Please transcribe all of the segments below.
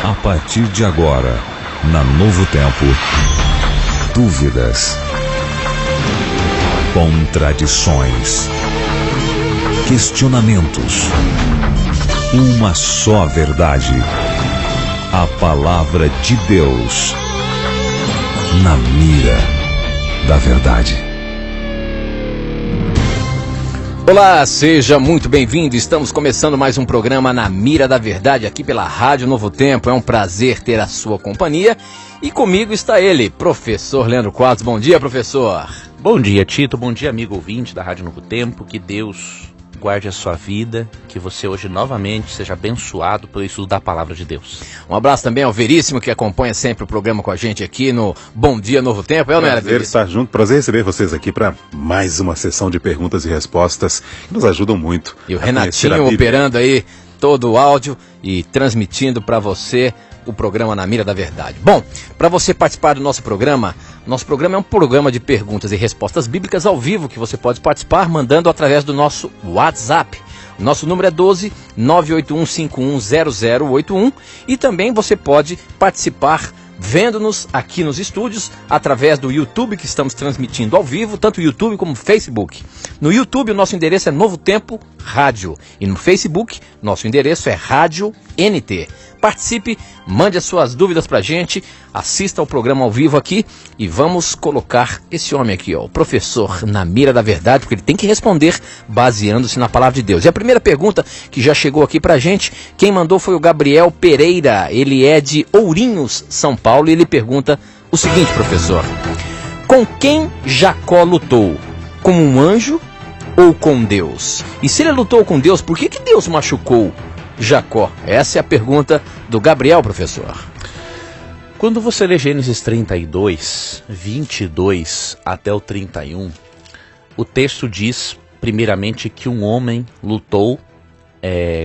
A partir de agora, na Novo Tempo, dúvidas, contradições, questionamentos. Uma só verdade. A palavra de Deus na mira da verdade. Olá, seja muito bem-vindo. Estamos começando mais um programa Na Mira da Verdade aqui pela Rádio Novo Tempo. É um prazer ter a sua companhia. E comigo está ele, professor Leandro Quadros. Bom dia, professor. Bom dia, Tito. Bom dia, amigo ouvinte da Rádio Novo Tempo. Que Deus guarde a sua vida, que você hoje novamente seja abençoado pelo estudo da Palavra de Deus. Um abraço também ao Veríssimo, que acompanha sempre o programa com a gente aqui no Bom Dia Novo Tempo. Prazer estar junto, prazer receber vocês aqui para mais uma sessão de perguntas e respostas que nos ajudam muito. E o Renatinho operando aí todo o áudio e transmitindo para você o programa Na Mira da Verdade. Bom, para você participar do nosso programa é um programa de perguntas e respostas bíblicas ao vivo, que você pode participar mandando através do nosso WhatsApp. O nosso número é 12-981510081 e também você pode participar vendo-nos aqui nos estúdios através do YouTube, que estamos transmitindo ao vivo, tanto o YouTube como o Facebook. No YouTube o nosso endereço é Novo Tempo Rádio e no Facebook nosso endereço é Rádio NT. Participe, mande as suas dúvidas pra gente, assista ao programa ao vivo aqui e vamos colocar esse homem aqui, ó, o professor na mira da verdade, porque ele tem que responder baseando-se na palavra de Deus. E a primeira pergunta que já chegou aqui pra gente, quem mandou foi o Gabriel Pereira, ele é de Ourinhos, São Paulo, e ele pergunta o seguinte, professor: com quem Jacó lutou? Com um anjo ou com Deus? E se ele lutou com Deus, por que Deus machucou Jacó? Essa é a pergunta do Gabriel, professor. Quando você lê Gênesis 32, 22 até o 31, o texto diz, primeiramente, que um homem lutou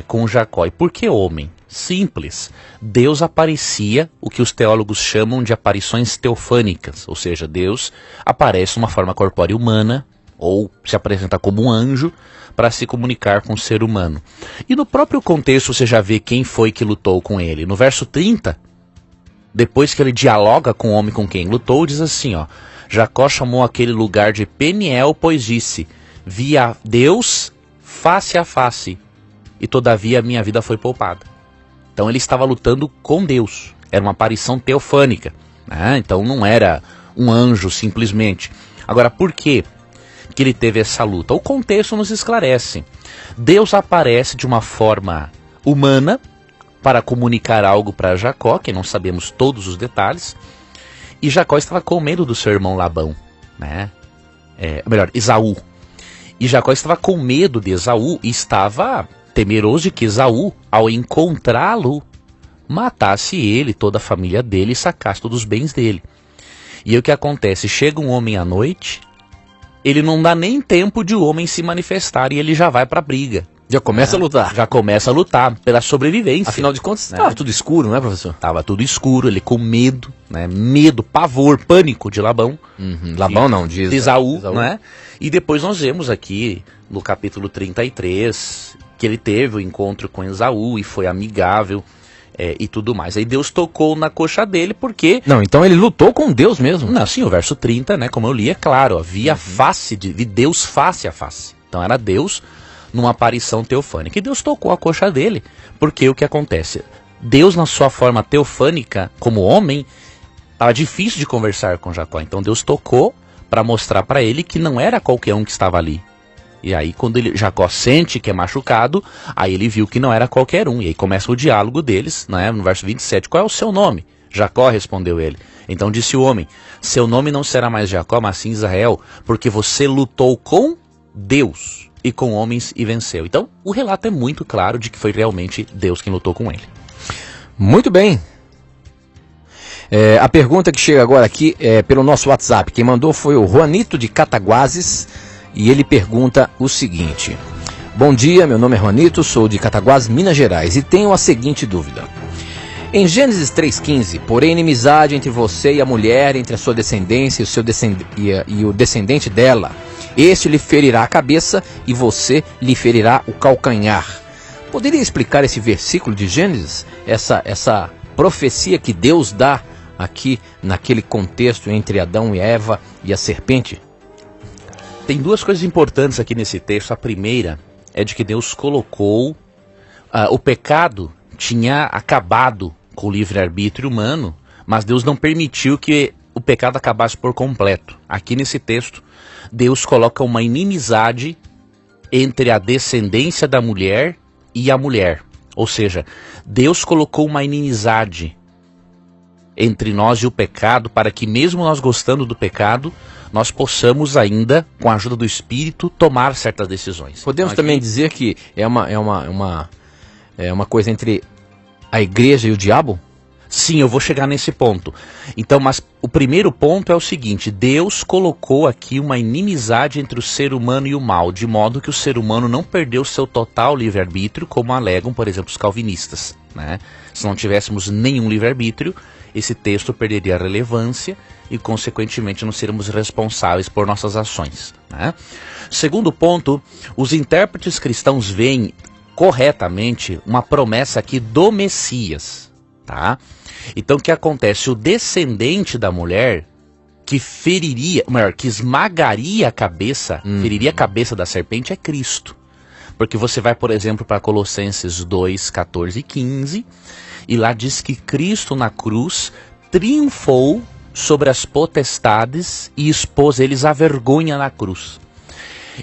com Jacó. E por que homem? Simples. Deus aparecia, o que os teólogos chamam de aparições teofânicas, ou seja, Deus aparece de uma forma corpórea humana, ou se apresenta como um anjo, para se comunicar com o ser humano. E no próprio contexto você já vê quem foi que lutou com ele. No verso 30, depois que ele dialoga com o homem com quem lutou, diz assim, ó: Jacó chamou aquele lugar de Peniel, pois disse: vi a Deus face a face, e todavia a minha vida foi poupada. Então ele estava lutando com Deus. Era uma aparição teofânica, né? Então não era um anjo simplesmente. Agora, por quê que ele teve essa luta? O contexto nos esclarece. Deus aparece de uma forma humana para comunicar algo para Jacó, que não sabemos todos os detalhes, e Jacó estava com medo do seu irmão Labão, né? Esaú. E Jacó estava com medo de Esaú e estava temeroso de que Esaú, ao encontrá-lo, matasse ele, toda a família dele e sacasse todos os bens dele. E aí o que acontece? Chega um homem à noite, ele não dá nem tempo de o homem se manifestar e ele já vai pra briga. Já começa a lutar. Já começa a lutar pela sobrevivência. Afinal de contas, estava tudo escuro, não é, professor? Tava tudo escuro, ele com medo, né? Medo, pavor, pânico de Labão. Labão não, de Esaú, né? E depois nós vemos aqui no capítulo 33 que ele teve o encontro com Esaú e foi amigável. E tudo mais. Aí Deus tocou na coxa dele, porque... Não, então ele lutou com Deus mesmo. Não, sim, o verso 30, né, como eu li, é claro, havia face de Deus face a face. Então era Deus numa aparição teofânica. E Deus tocou a coxa dele, porque o que acontece? Deus, na sua forma teofânica, como homem, estava difícil de conversar com Jacó. Então Deus tocou para mostrar para ele que não era qualquer um que estava ali. E aí quando Jacó sente que é machucado, aí ele viu que não era qualquer um. E aí começa o diálogo deles, né? No verso 27, qual é o seu nome? Jacó, respondeu ele. Então disse o homem: seu nome não será mais Jacó, mas sim Israel, porque você lutou com Deus e com homens e venceu. Então o relato é muito claro de que foi realmente Deus quem lutou com ele. Muito bem. A pergunta que chega agora aqui é pelo nosso WhatsApp. Quem mandou foi o Juanito de Cataguases. E ele pergunta o seguinte: bom dia, meu nome é Juanito, sou de Cataguases, Minas Gerais, e tenho a seguinte dúvida. Em Gênesis 3,15, porém inimizade entre você e a mulher, entre a sua descendência e o descendente dela. Este lhe ferirá a cabeça e você lhe ferirá o calcanhar. Poderia explicar esse versículo de Gênesis? Essa profecia que Deus dá aqui naquele contexto entre Adão e Eva e a serpente? Tem duas coisas importantes aqui nesse texto. A primeira é de que Deus colocou... o pecado tinha acabado com o livre-arbítrio humano, mas Deus não permitiu que o pecado acabasse por completo. Aqui nesse texto, Deus coloca uma inimizade entre a descendência da mulher e a mulher. Ou seja, Deus colocou uma inimizade entre nós e o pecado, para que mesmo nós gostando do pecado, nós possamos ainda, com a ajuda do Espírito, tomar certas decisões. Podemos então, também dizer que é uma coisa entre a igreja e o diabo? Sim, eu vou chegar nesse ponto. Então, mas o primeiro ponto é o seguinte: Deus colocou aqui uma inimizade entre o ser humano e o mal, de modo que o ser humano não perdeu seu total livre-arbítrio, como alegam, por exemplo, os calvinistas, né? Se não tivéssemos nenhum livre-arbítrio, esse texto perderia relevância e, consequentemente, não seríamos responsáveis por nossas ações, né? Segundo ponto, os intérpretes cristãos veem corretamente uma promessa aqui do Messias, tá? Então o que acontece? O descendente da mulher que que esmagaria a cabeça, feriria a cabeça da serpente é Cristo. Porque você vai, por exemplo, para Colossenses 2, 14 e 15, e lá diz que Cristo na cruz triunfou sobre as potestades e expôs eles à vergonha na cruz.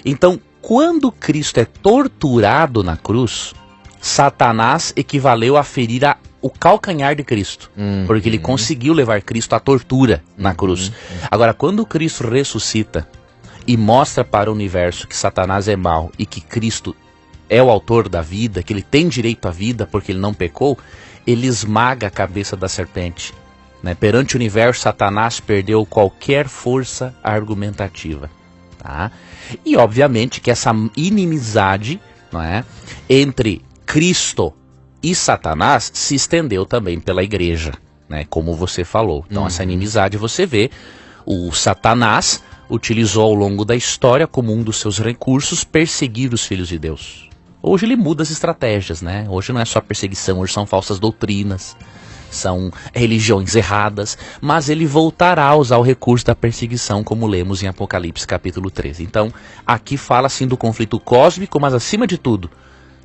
Então, quando Cristo é torturado na cruz, Satanás equivaleu a ferir o calcanhar de Cristo, porque ele conseguiu levar Cristo à tortura na cruz. Agora, quando Cristo ressuscita e mostra para o universo que Satanás é mau e que Cristo é o autor da vida, que ele tem direito à vida porque ele não pecou, ele esmaga a cabeça da serpente, né? Perante o universo, Satanás perdeu qualquer força argumentativa, tá? E obviamente que essa inimizade, não é, entre Cristo e Satanás se estendeu também pela igreja, né, como você falou. Então essa inimizade você vê, o Satanás utilizou ao longo da história como um dos seus recursos perseguir os filhos de Deus. Hoje ele muda as estratégias, né? Hoje não é só perseguição, hoje são falsas doutrinas, são religiões erradas, mas ele voltará a usar o recurso da perseguição, como lemos em Apocalipse capítulo 13. Então aqui fala sim do conflito cósmico, mas acima de tudo,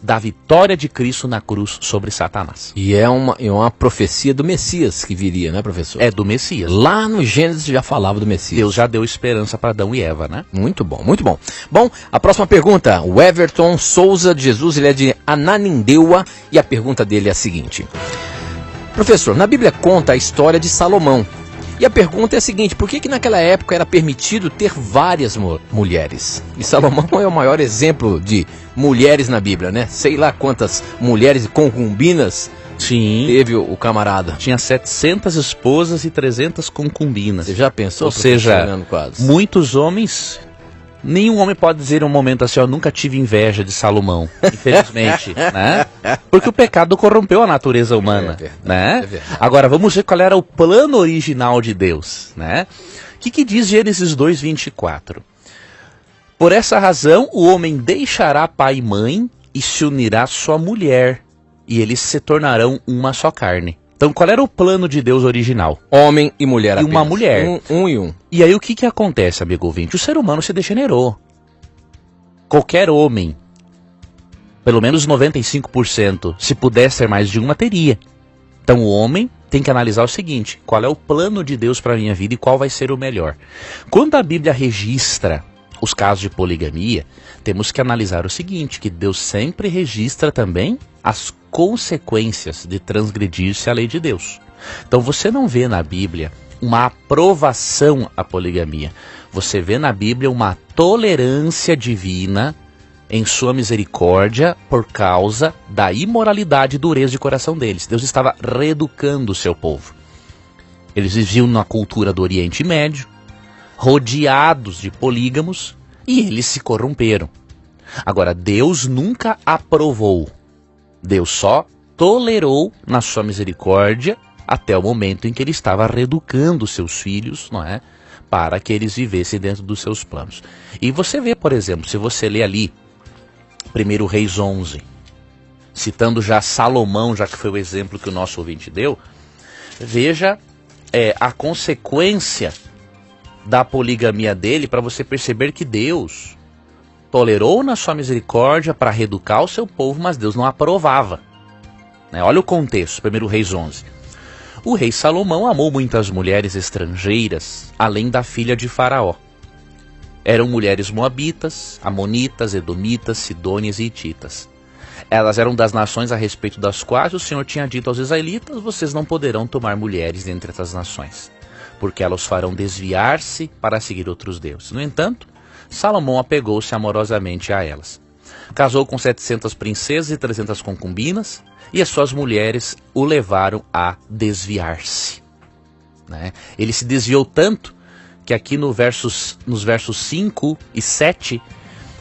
da vitória de Cristo na cruz sobre Satanás. E é uma profecia do Messias que viria, né, professor? É do Messias. Lá no Gênesis já falava do Messias. Deus já deu esperança para Adão e Eva, né? Muito bom, muito bom. Bom, a próxima pergunta, o Everton Souza de Jesus, ele é de Ananindeua, e a pergunta dele é a seguinte: professor, na Bíblia conta a história de Salomão. E a pergunta é a seguinte: por que naquela época era permitido ter várias mulheres? E Salomão é o maior exemplo de mulheres na Bíblia, né? Sei lá quantas mulheres e concubinas teve o camarada. Tinha 700 esposas e 300 concubinas. Você já pensou? Ou seja, muitos homens... Nenhum homem pode dizer em um momento assim: eu nunca tive inveja de Salomão, infelizmente, né? Porque o pecado corrompeu a natureza humana, né? Agora, vamos ver qual era o plano original de Deus, né? O que diz Gênesis 2:24? Por essa razão, o homem deixará pai e mãe e se unirá à sua mulher, e eles se tornarão uma só carne. Então, qual era o plano de Deus original? Homem e mulher apenas. E uma mulher. Um e um. E aí o que acontece, amigo ouvinte? O ser humano se degenerou. Qualquer homem, pelo menos 95%, se pudesse ter mais de uma, teria. Então o homem tem que analisar o seguinte: qual é o plano de Deus para a minha vida e qual vai ser o melhor? Quando a Bíblia registra os casos de poligamia, temos que analisar o seguinte, que Deus sempre registra também as consequências de transgredir-se a lei de Deus. Então você não vê na Bíblia uma aprovação à poligamia. Você vê na Bíblia uma tolerância divina em sua misericórdia por causa da imoralidade e dureza de coração deles. Deus estava reeducando o seu povo. Eles viviam na cultura do Oriente Médio, rodeados de polígamos, e eles se corromperam. Agora, Deus nunca aprovou. Deus só tolerou na sua misericórdia até o momento em que ele estava reeducando seus filhos, não é? Para que eles vivessem dentro dos seus planos. E você vê, por exemplo, se você lê ali 1 Reis 11, citando já Salomão, já que foi o exemplo que o nosso ouvinte deu, Veja a consequência da poligamia dele para você perceber que Deus tolerou na sua misericórdia para reeducar o seu povo, mas Deus não aprovava. Olha o contexto, 1 Reis 11. O rei Salomão amou muitas mulheres estrangeiras, além da filha de Faraó. Eram mulheres moabitas, amonitas, edomitas, sidônias e hititas. Elas eram das nações a respeito das quais o Senhor tinha dito aos israelitas: vocês não poderão tomar mulheres dentre essas nações, porque elas os farão desviar-se para seguir outros deuses. No entanto, Salomão apegou-se amorosamente a elas. Casou com 700 princesas e 300 concubinas, e as suas mulheres o levaram a desviar-se. Ele se desviou tanto que aqui nos versos 5 e 7,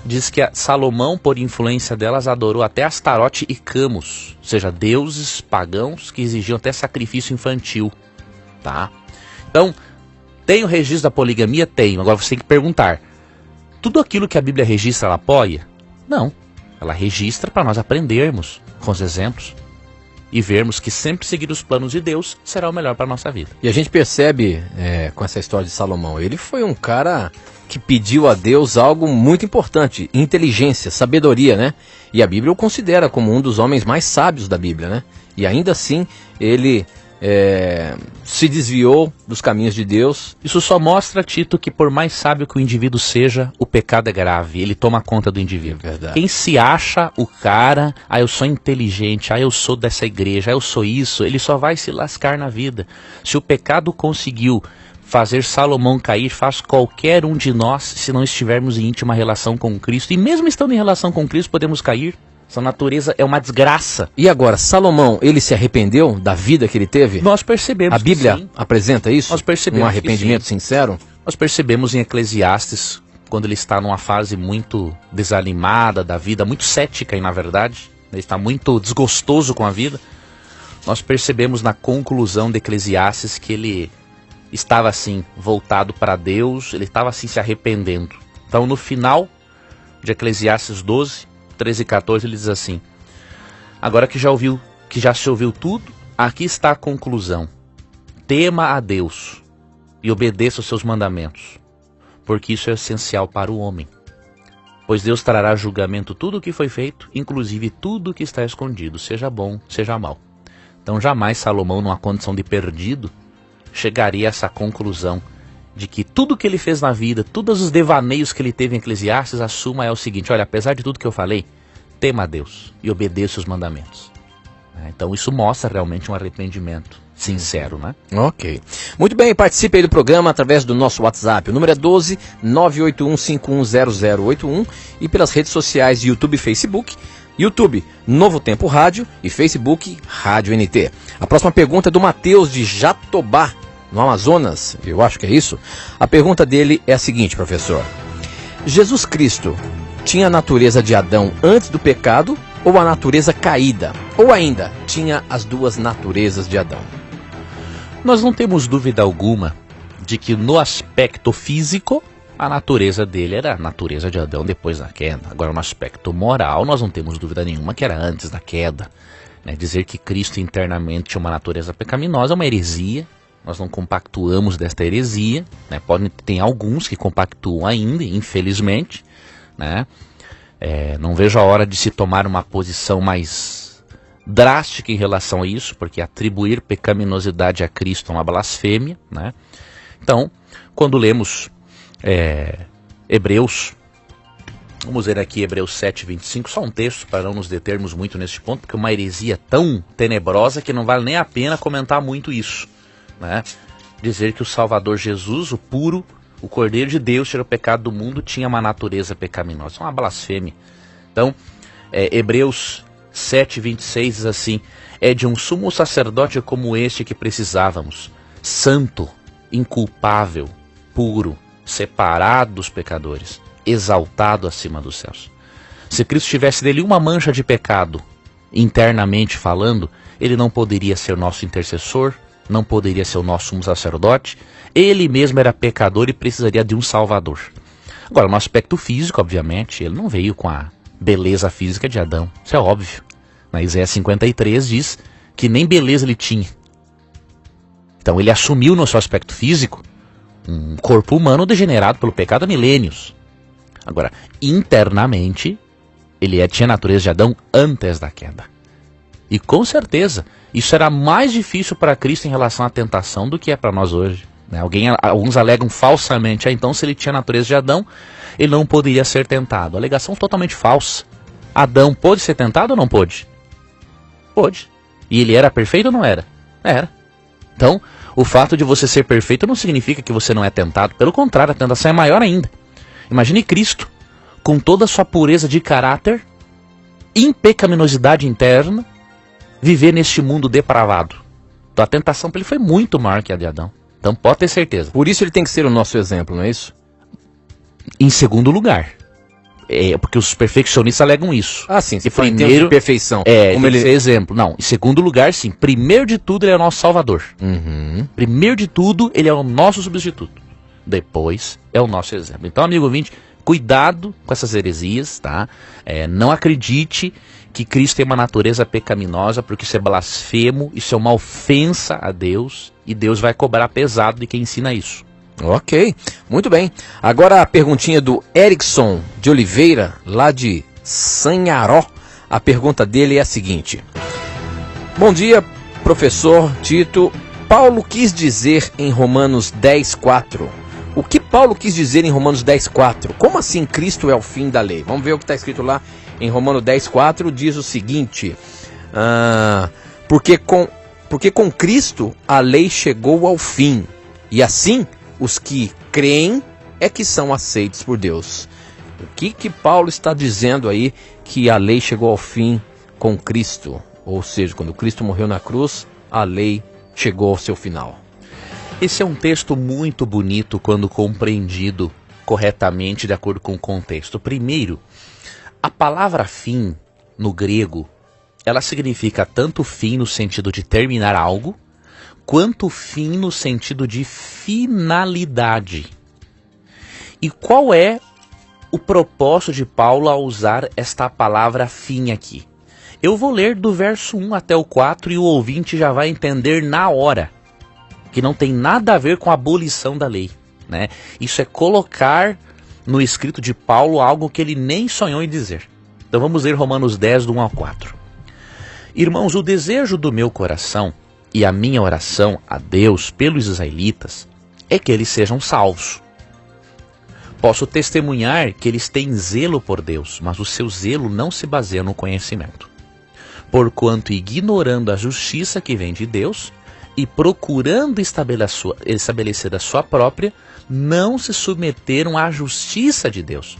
diz que Salomão, por influência delas, adorou até Astarote e Camus, ou seja, deuses pagãos que exigiam até sacrifício infantil. Então, tem o registro da poligamia? Tenho. Agora você tem que perguntar, tudo aquilo que a Bíblia registra, ela apoia? Não. Ela registra para nós aprendermos com os exemplos e vermos que sempre seguir os planos de Deus será o melhor para a nossa vida. E a gente percebe com essa história de Salomão, ele foi um cara que pediu a Deus algo muito importante: inteligência, sabedoria, né? E a Bíblia o considera como um dos homens mais sábios da Bíblia, né? E ainda assim, ele se desviou dos caminhos de Deus. Isso só mostra, Tito, que por mais sábio que o indivíduo seja, o pecado é grave, ele toma conta do indivíduo. Verdade. Quem se acha o cara, eu sou inteligente, eu sou dessa igreja, eu sou isso, ele só vai se lascar na vida. Se o pecado conseguiu fazer Salomão cair, faz qualquer um de nós, se não estivermos em íntima relação com Cristo. E mesmo estando em relação com Cristo, podemos cair. Essa natureza é uma desgraça. E agora, Salomão, ele se arrependeu da vida que ele teve? Nós percebemos. A Bíblia apresenta isso? Nós percebemos um arrependimento sincero? Nós percebemos em Eclesiastes, quando ele está numa fase muito desanimada da vida, muito cética, e na verdade, ele está muito desgostoso com a vida. Nós percebemos na conclusão de Eclesiastes que ele estava assim, voltado para Deus, ele estava assim se arrependendo. Então no final de Eclesiastes 12, 13 e 14, ele diz assim: agora que já se ouviu tudo, aqui está a conclusão. Tema a Deus e obedeça os seus mandamentos, porque isso é essencial para o homem. Pois Deus trará a julgamento tudo o que foi feito, inclusive tudo o que está escondido, seja bom, seja mal. Então jamais Salomão, numa condição de perdido, chegaria a essa conclusão de que tudo que ele fez na vida, todos os devaneios que ele teve em Eclesiastes, a suma é o seguinte: olha, apesar de tudo que eu falei, tema a Deus e obedeça os mandamentos. Então isso mostra realmente um arrependimento sincero, né? Ok. Muito bem, participe aí do programa através do nosso WhatsApp. O número é 12 981510081 e pelas redes sociais YouTube e Facebook. YouTube, Novo Tempo Rádio, e Facebook, Rádio NT. A próxima pergunta é do Matheus de Jatobá, no Amazonas, eu acho que é isso. A pergunta dele é a seguinte, professor: Jesus Cristo tinha a natureza de Adão antes do pecado ou a natureza caída? Ou ainda, tinha as duas naturezas de Adão? Nós não temos dúvida alguma de que no aspecto físico, a natureza dele era a natureza de Adão depois da queda. Agora, no aspecto moral, nós não temos dúvida nenhuma que era antes da queda. Dizer que Cristo internamente tinha uma natureza pecaminosa é uma heresia. Nós não compactuamos desta heresia, tem alguns que compactuam ainda, infelizmente, não vejo a hora de se tomar uma posição mais drástica em relação a isso, porque atribuir pecaminosidade a Cristo é uma blasfêmia, Então, quando lemos Hebreus, vamos ver aqui Hebreus 7:25, só um texto para não nos determos muito nesse ponto, porque é uma heresia tão tenebrosa que não vale nem a pena comentar muito isso. Dizer que o Salvador Jesus, o puro, o Cordeiro de Deus, tirou o pecado do mundo, tinha uma natureza pecaminosa. É uma blasfêmia. Então, Hebreus 7:26 diz assim: é de um sumo sacerdote como este que precisávamos, santo, inculpável, puro, separado dos pecadores, exaltado acima dos céus. Se Cristo tivesse nele uma mancha de pecado, internamente falando, ele não poderia ser nosso intercessor, não poderia ser o nosso sumo sacerdote. Ele mesmo era pecador e precisaria de um salvador. Agora, no aspecto físico, obviamente, ele não veio com a beleza física de Adão. Isso é óbvio. Na Isaías 53 diz que nem beleza ele tinha. Então ele assumiu no seu aspecto físico um corpo humano degenerado pelo pecado há milênios. Agora, internamente, ele tinha a natureza de Adão antes da queda. E com certeza, isso era mais difícil para Cristo em relação à tentação do que é para nós hoje. Alguns alegam falsamente, então se ele tinha a natureza de Adão, ele não poderia ser tentado. Alegação totalmente falsa. Adão pôde ser tentado ou não pôde? Pôde. E ele era perfeito ou não era? Era. Então, o fato de você ser perfeito não significa que você não é tentado. Pelo contrário, a tentação é maior ainda. Imagine Cristo, com toda a sua pureza de caráter, impecaminosidade interna, viver neste mundo depravado. Então a tentação para ele foi muito maior que a de Adão. Então pode ter certeza. Por isso ele tem que ser o nosso exemplo, não é isso? Em segundo lugar. Porque os perfeccionistas alegam isso. Ah, sim. E primeiro, de perfeição. Como ele é exemplo. Não, em segundo lugar, sim. Primeiro de tudo, ele é o nosso Salvador. Uhum. Primeiro de tudo, ele é o nosso substituto. Depois, é o nosso exemplo. Então, amigo ouvinte, cuidado com essas heresias, tá? Não acredite que Cristo tem uma natureza pecaminosa, porque isso é blasfemo, isso é uma ofensa a Deus, e Deus vai cobrar pesado de quem ensina isso. Ok, muito bem. Agora a perguntinha do Erickson de Oliveira, lá de Sanharó. A pergunta dele é a seguinte: bom dia, professor Tito. Paulo quis dizer em Romanos 10:4. O que Paulo quis dizer em Romanos 10:4? Como assim Cristo é o fim da lei? Vamos ver o que está escrito lá em Romanos 10:4. Diz o seguinte: porque com Cristo a lei chegou ao fim, e assim os que creem é que são aceitos por Deus. O que Paulo está dizendo aí que a lei chegou ao fim com Cristo? Ou seja, quando Cristo morreu na cruz, a lei chegou ao seu final. Esse é um texto muito bonito quando compreendido corretamente de acordo com o contexto. Primeiro, a palavra fim no grego, ela significa tanto fim no sentido de terminar algo, quanto fim no sentido de finalidade. E qual é o propósito de Paulo ao usar esta palavra fim aqui? Eu vou ler do verso 1 até o 4 e o ouvinte já vai entender na hora que não tem nada a ver com a abolição da lei, né? Isso é colocar no escrito de Paulo algo que ele nem sonhou em dizer. Então vamos ler Romanos 10, do 1 ao 4. Irmãos, o desejo do meu coração e a minha oração a Deus pelos israelitas é que eles sejam salvos. Posso testemunhar que eles têm zelo por Deus, mas o seu zelo não se baseia no conhecimento. Porquanto, ignorando a justiça que vem de Deus e procurando estabelecer a sua própria, não se submeteram à justiça de Deus.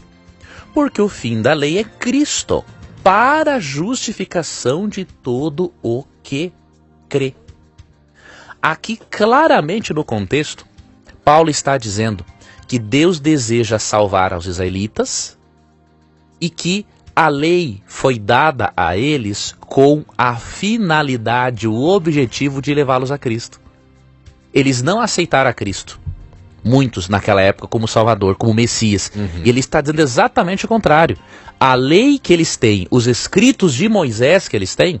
Porque o fim da lei é Cristo, para a justificação de todo o que crê. Aqui, claramente no contexto, Paulo está dizendo que Deus deseja salvar aos israelitas e que a lei foi dada a eles com a finalidade, o objetivo de levá-los a Cristo. Eles não aceitaram a Cristo, muitos naquela época, como Salvador, como Messias. E ele está dizendo exatamente o contrário. A lei que eles têm, os escritos de Moisés que eles têm,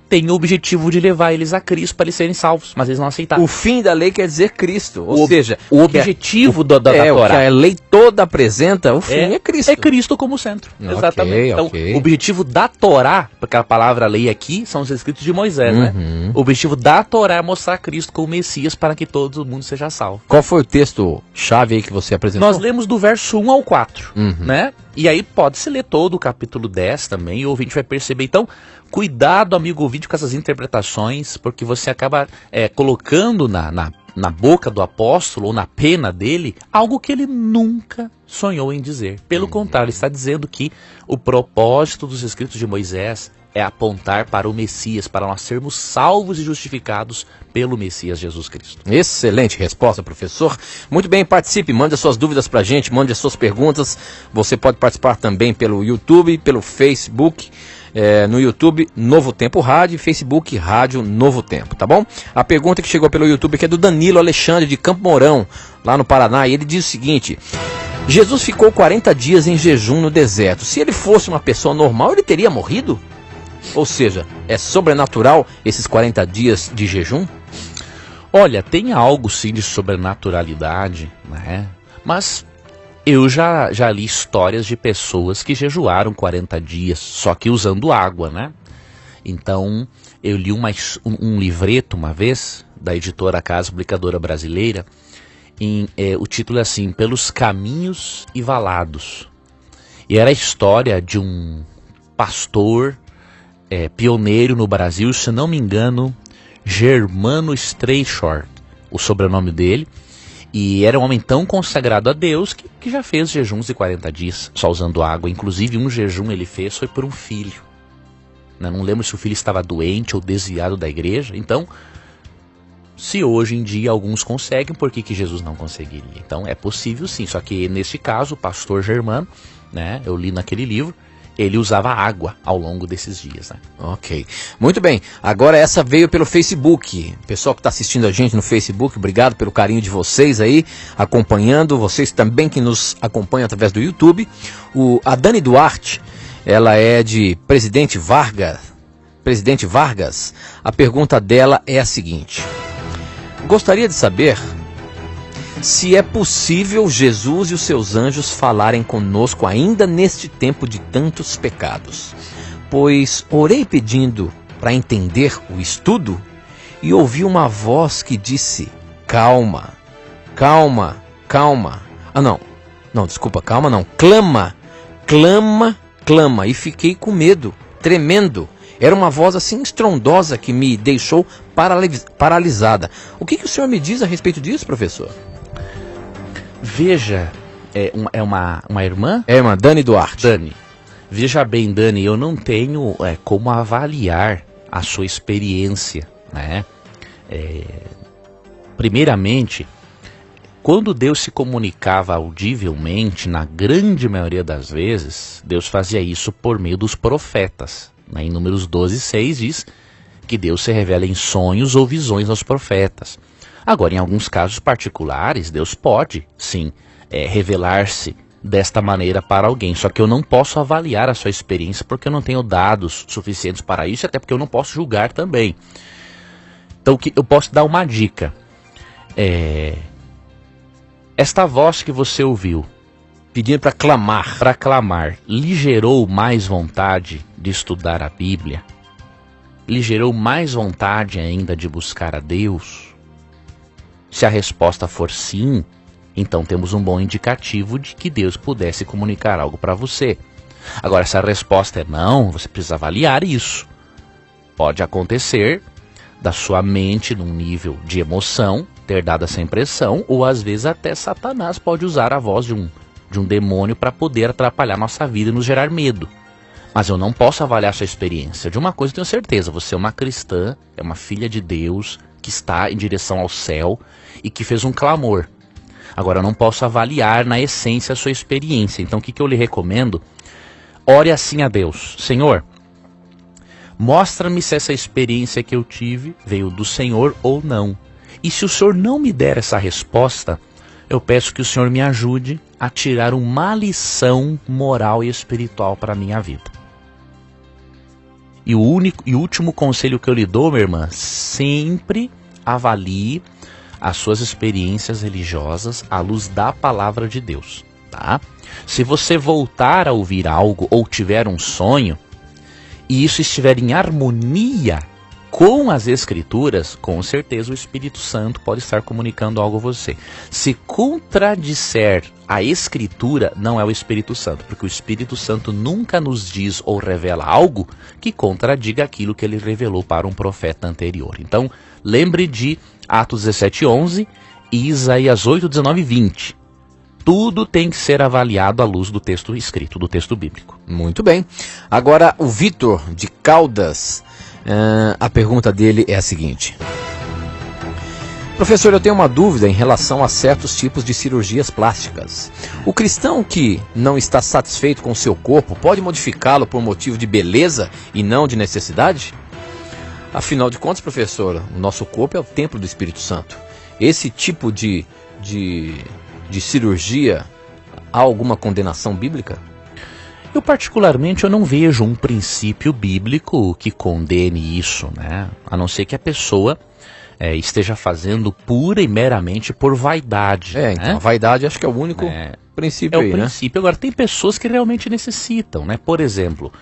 tem o objetivo de levar eles a Cristo para eles serem salvos, mas eles não aceitaram. O fim da lei quer dizer Cristo, ou seja, o objetivo da Torá. O que a lei toda apresenta, o fim é Cristo. É Cristo como centro, exatamente. Então, ok. o objetivo da Torá, porque a palavra lei aqui são os escritos de Moisés, né? O objetivo da Torá é mostrar Cristo como Messias para que todo mundo seja salvo. Qual foi o texto-chave aí que você apresentou? Nós lemos do verso 1 ao 4, né? E aí pode-se ler todo o capítulo 10 também, e o ouvinte vai perceber. Então, cuidado, amigo ouvinte, com essas interpretações, porque você acaba colocando na boca do apóstolo, ou na pena dele, algo que ele nunca sonhou em dizer. Pelo contrário, ele está dizendo que o propósito dos escritos de Moisés é apontar para o Messias, para nós sermos salvos e justificados pelo Messias Jesus Cristo. Excelente resposta, professor. Muito bem, participe, mande as suas dúvidas pra gente, mande as suas perguntas. Você pode participar também pelo YouTube, pelo Facebook. No YouTube, Novo Tempo Rádio, Facebook, Rádio Novo Tempo, tá bom? A pergunta que chegou pelo YouTube aqui é do Danilo Alexandre, de Campo Mourão, lá no Paraná, e ele diz o seguinte: Jesus ficou 40 dias em jejum no deserto. Se ele fosse uma pessoa normal, ele teria morrido? Ou seja, é sobrenatural esses 40 dias de jejum? Olha, tem algo sim de sobrenaturalidade, né? Mas eu já li histórias de pessoas que jejuaram 40 dias, só que usando água, né? Então, eu li um livreto uma vez, da editora Casa Publicadora Brasileira, o título é assim, Pelos Caminhos e Valados. E era a história de um pastor pioneiro no Brasil, se não me engano, Germano Streichort, o sobrenome dele. E era um homem tão consagrado a Deus que já fez jejuns de 40 dias, só usando água. Inclusive um jejum ele fez foi por um filho. Não lembro se o filho estava doente ou desviado da igreja. Então, se hoje em dia alguns conseguem, por que Jesus não conseguiria? Então é possível sim, só que neste caso o pastor Germano, né, eu li naquele livro, ele usava água ao longo desses dias, né? Ok, muito bem, agora essa veio pelo Facebook, pessoal que está assistindo a gente no Facebook, obrigado pelo carinho de vocês aí, acompanhando, vocês também que nos acompanham através do YouTube. A Dani Duarte, ela é de Presidente Vargas, a pergunta dela é a seguinte: gostaria de saber se é possível Jesus e os seus anjos falarem conosco ainda neste tempo de tantos pecados. Pois orei pedindo para entender o estudo e ouvi uma voz que disse: calma, calma, calma. Clama, clama, clama. E fiquei com medo, tremendo. Era uma voz assim estrondosa que me deixou paralisada. O que o senhor me diz a respeito disso, professor? Veja, é uma irmã? É uma Dani Duarte. Dani, veja bem, Dani, eu não tenho como avaliar a sua experiência, né? Primeiramente, quando Deus se comunicava audivelmente, na grande maioria das vezes, Deus fazia isso por meio dos profetas. Em Números 12:6 diz que Deus se revela em sonhos ou visões aos profetas. Agora, em alguns casos particulares, Deus pode, sim, revelar-se desta maneira para alguém. Só que eu não posso avaliar a sua experiência porque eu não tenho dados suficientes para isso, até porque eu não posso julgar também. Então, eu posso dar uma dica. Esta voz que você ouviu, pedindo para clamar, lhe gerou mais vontade de estudar a Bíblia? Lhe gerou mais vontade ainda de buscar a Deus? Se a resposta for sim, então temos um bom indicativo de que Deus pudesse comunicar algo para você. Agora, se a resposta é não, você precisa avaliar isso. Pode acontecer da sua mente, num nível de emoção, ter dado essa impressão, ou às vezes até Satanás pode usar a voz de um demônio para poder atrapalhar nossa vida e nos gerar medo. Mas eu não posso avaliar sua experiência. De uma coisa eu tenho certeza, você é uma cristã, é uma filha de Deus, que está em direção ao céu e que fez um clamor. Agora, eu não posso avaliar na essência a sua experiência. Então, o que eu lhe recomendo? Ore assim a Deus: Senhor, mostra-me se essa experiência que eu tive veio do Senhor ou não. E se o Senhor não me der essa resposta, eu peço que o Senhor me ajude a tirar uma lição moral e espiritual para a minha vida. E o último conselho que eu lhe dou, minha irmã, sempre avalie as suas experiências religiosas à luz da palavra de Deus, tá? Se você voltar a ouvir algo ou tiver um sonho, e isso estiver em harmonia com as Escrituras, com certeza o Espírito Santo pode estar comunicando algo a você. Se contradisser a Escritura, não é o Espírito Santo, porque o Espírito Santo nunca nos diz ou revela algo que contradiga aquilo que ele revelou para um profeta anterior. Então, lembre de Atos 17:11 e Isaías 8:19 e 20. Tudo tem que ser avaliado à luz do texto escrito, do texto bíblico. Muito bem. Agora, o Vitor de Caldas, a pergunta dele é a seguinte: professor, eu tenho uma dúvida em relação a certos tipos de cirurgias plásticas. O cristão que não está satisfeito com o seu corpo pode modificá-lo por motivo de beleza e não de necessidade? Afinal de contas, professor, o nosso corpo é o templo do Espírito Santo. Esse tipo de cirurgia, há alguma condenação bíblica? Eu particularmente não vejo um princípio bíblico que condene isso, né? A não ser que a pessoa esteja fazendo pura e meramente por vaidade. Então, a vaidade acho que é o único princípio aí, né? É o princípio. Agora, tem pessoas que realmente necessitam, né? Por exemplo,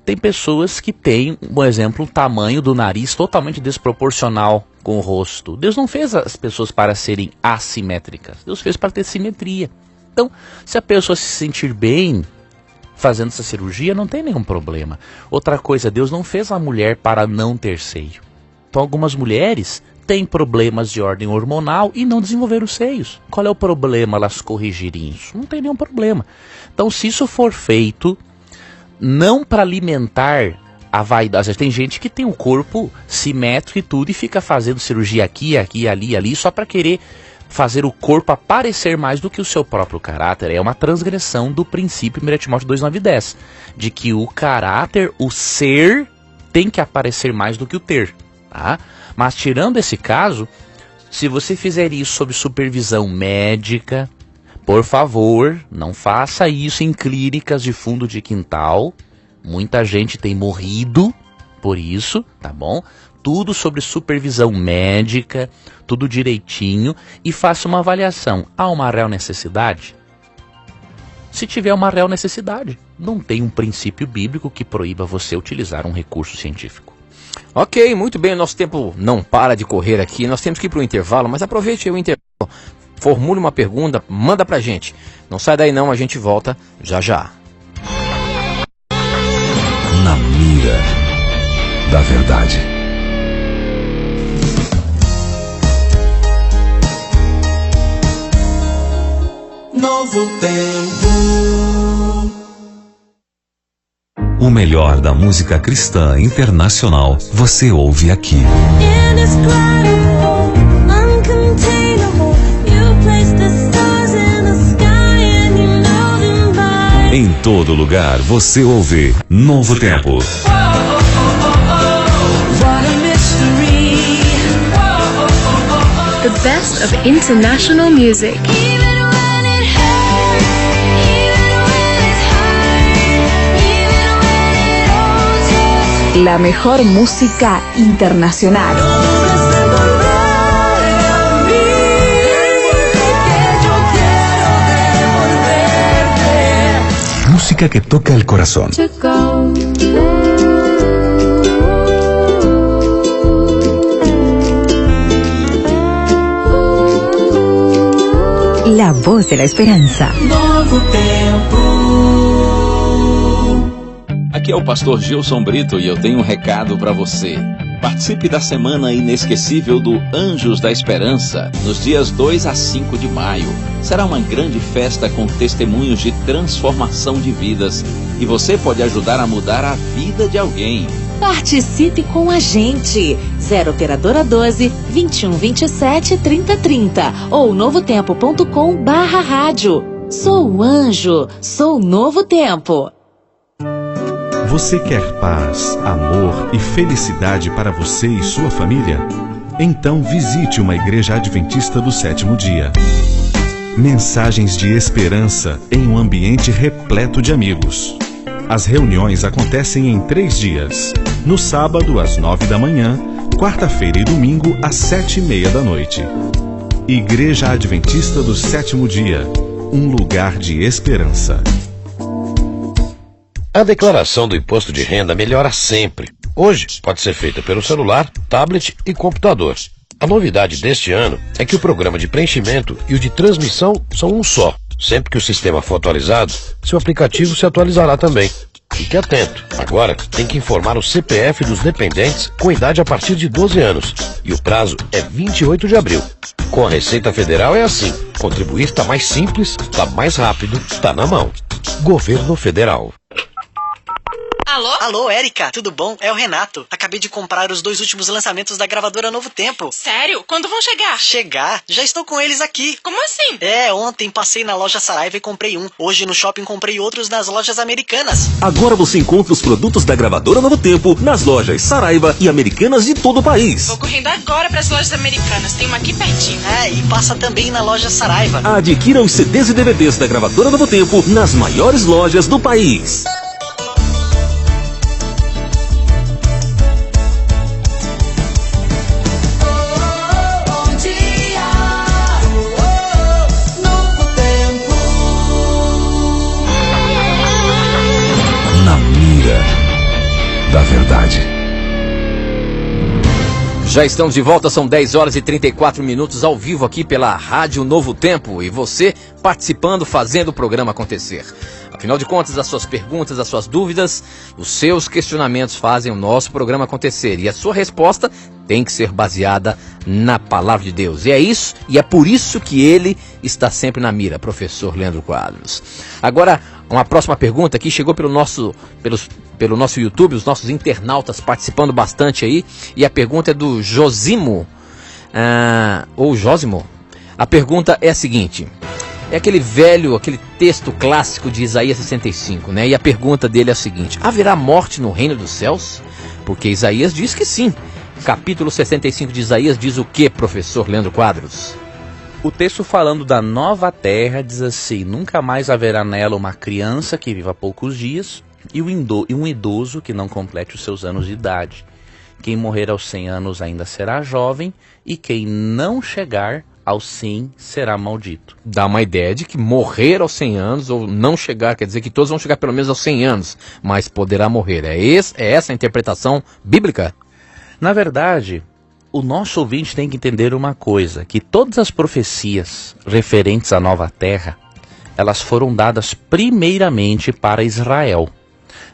tem pessoas que têm, por exemplo, um tamanho do nariz totalmente desproporcional com o rosto. Deus não fez as pessoas para serem assimétricas. Deus fez para ter simetria. Então, se a pessoa se sentir bem fazendo essa cirurgia, não tem nenhum problema. Outra coisa, Deus não fez a mulher para não ter seio. Então, algumas mulheres têm problemas de ordem hormonal e não desenvolveram seios. Qual é o problema elas corrigirem isso? Não tem nenhum problema. Então, se isso for feito, não para alimentar a vaidade. Tem gente que tem um corpo simétrico e tudo e fica fazendo cirurgia aqui, ali, só para querer fazer o corpo aparecer mais do que o seu próprio caráter. É uma transgressão do princípio 1 Timóteo 2:9-10, de que o caráter, o ser, tem que aparecer mais do que o ter. Tá? Mas tirando esse caso, se você fizer isso sob supervisão médica, por favor, não faça isso em clínicas de fundo de quintal. Muita gente tem morrido por isso, tá bom? Tudo sobre supervisão médica, tudo direitinho, e faça uma avaliação. Há uma real necessidade? Se tiver uma real necessidade, não tem um princípio bíblico que proíba você utilizar um recurso científico. Ok, muito bem, o nosso tempo não para de correr aqui, nós temos que ir para o intervalo, mas aproveite o intervalo, formule uma pergunta, manda pra gente. Não sai daí não, a gente volta já já. Na mira da verdade. Novo tempo. O melhor da música cristã internacional você ouve aqui. Em todo lugar você ouve Novo Tempo. The best of international music. La mejor música internacional. Música que toca el corazón. La voz de la esperanza. Novo tempo. Aqui é o pastor Gilson Brito e eu tenho um recado para você. Participe da Semana Inesquecível do Anjos da Esperança, nos dias 2 a 5 de maio. Será uma grande festa com testemunhos de transformação de vidas e você pode ajudar a mudar a vida de alguém. Participe com a gente. 0 Operadora 12 21 27 30 30 ou novotempo.com/rádio. Sou o anjo, sou o Novo Tempo. Você quer paz, amor e felicidade para você e sua família? Então visite uma igreja adventista do sétimo dia. Mensagens de esperança em um ambiente repleto de amigos. As reuniões acontecem em 3 dias. No sábado, às 9 da manhã, quarta-feira e domingo, às 7:30 da noite. Igreja Adventista do Sétimo Dia. Um lugar de esperança. A declaração do imposto de renda melhora sempre. Hoje, pode ser feita pelo celular, tablet e computador. A novidade deste ano é que o programa de preenchimento e o de transmissão são um só. Sempre que o sistema for atualizado, seu aplicativo se atualizará também. Fique atento. Agora, tem que informar o CPF dos dependentes com idade a partir de 12 anos. E o prazo é 28 de abril. Com a Receita Federal é assim. Contribuir está mais simples, está mais rápido, está na mão. Governo Federal. Alô? Alô, Érica, tudo bom? É o Renato. Acabei de comprar os 2 últimos lançamentos da gravadora Novo Tempo. Sério? Quando vão chegar? Chegar? Já estou com eles aqui. Como assim? Ontem passei na loja Saraiva e comprei um. Hoje no shopping comprei outros nas lojas Americanas. Agora você encontra os produtos da gravadora Novo Tempo nas lojas Saraiva e Americanas de todo o país. Vou correndo agora para as lojas Americanas, tem uma aqui pertinho. E passa também na loja Saraiva. Adquira os CDs e DVDs da gravadora Novo Tempo nas maiores lojas do país. Já estamos de volta, são 10 horas e 34 minutos ao vivo aqui pela Rádio Novo Tempo e você participando, fazendo o programa acontecer. Afinal de contas, as suas perguntas, as suas dúvidas, os seus questionamentos fazem o nosso programa acontecer e a sua resposta tem que ser baseada na Palavra de Deus. E é isso, e é por isso que ele está sempre na mira, professor Leandro Quadros. Agora, uma próxima pergunta aqui chegou pelo nosso YouTube, os nossos internautas participando bastante aí, e a pergunta é do Josimo, ou Jósimo. A pergunta é a seguinte: é aquele texto clássico de Isaías 65, né? E a pergunta dele é a seguinte: haverá morte no reino dos céus? Porque Isaías diz que sim. Capítulo 65 de Isaías diz o que, professor Leandro Quadros? O texto falando da nova terra diz assim: nunca mais haverá nela uma criança que viva poucos dias e um idoso que não complete os seus anos de idade. Quem morrer aos 100 anos ainda será jovem, e quem não chegar aos 100 será maldito. Dá uma ideia de que morrer aos 100 anos ou não chegar, quer dizer que todos vão chegar pelo menos aos 100 anos, mas poderá morrer. É essa a interpretação bíblica? Na verdade, o nosso ouvinte tem que entender uma coisa, que todas as profecias referentes à nova terra, elas foram dadas primeiramente para Israel.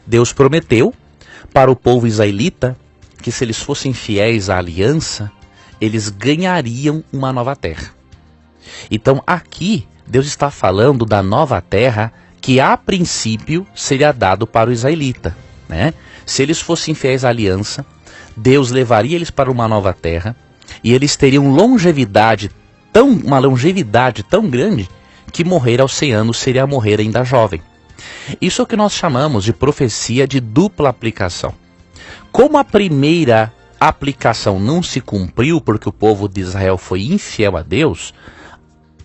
Deus prometeu para o povo israelita que se eles fossem fiéis à aliança, eles ganhariam uma nova terra. Então aqui, Deus está falando da nova terra que a princípio seria dado para o israelita, né? Se eles fossem fiéis à aliança, Deus levaria eles para uma nova terra e eles teriam uma longevidade tão grande que morrer aos 100 anos seria morrer ainda jovem. Isso é o que nós chamamos de profecia de dupla aplicação. Como a primeira aplicação não se cumpriu porque o povo de Israel foi infiel a Deus,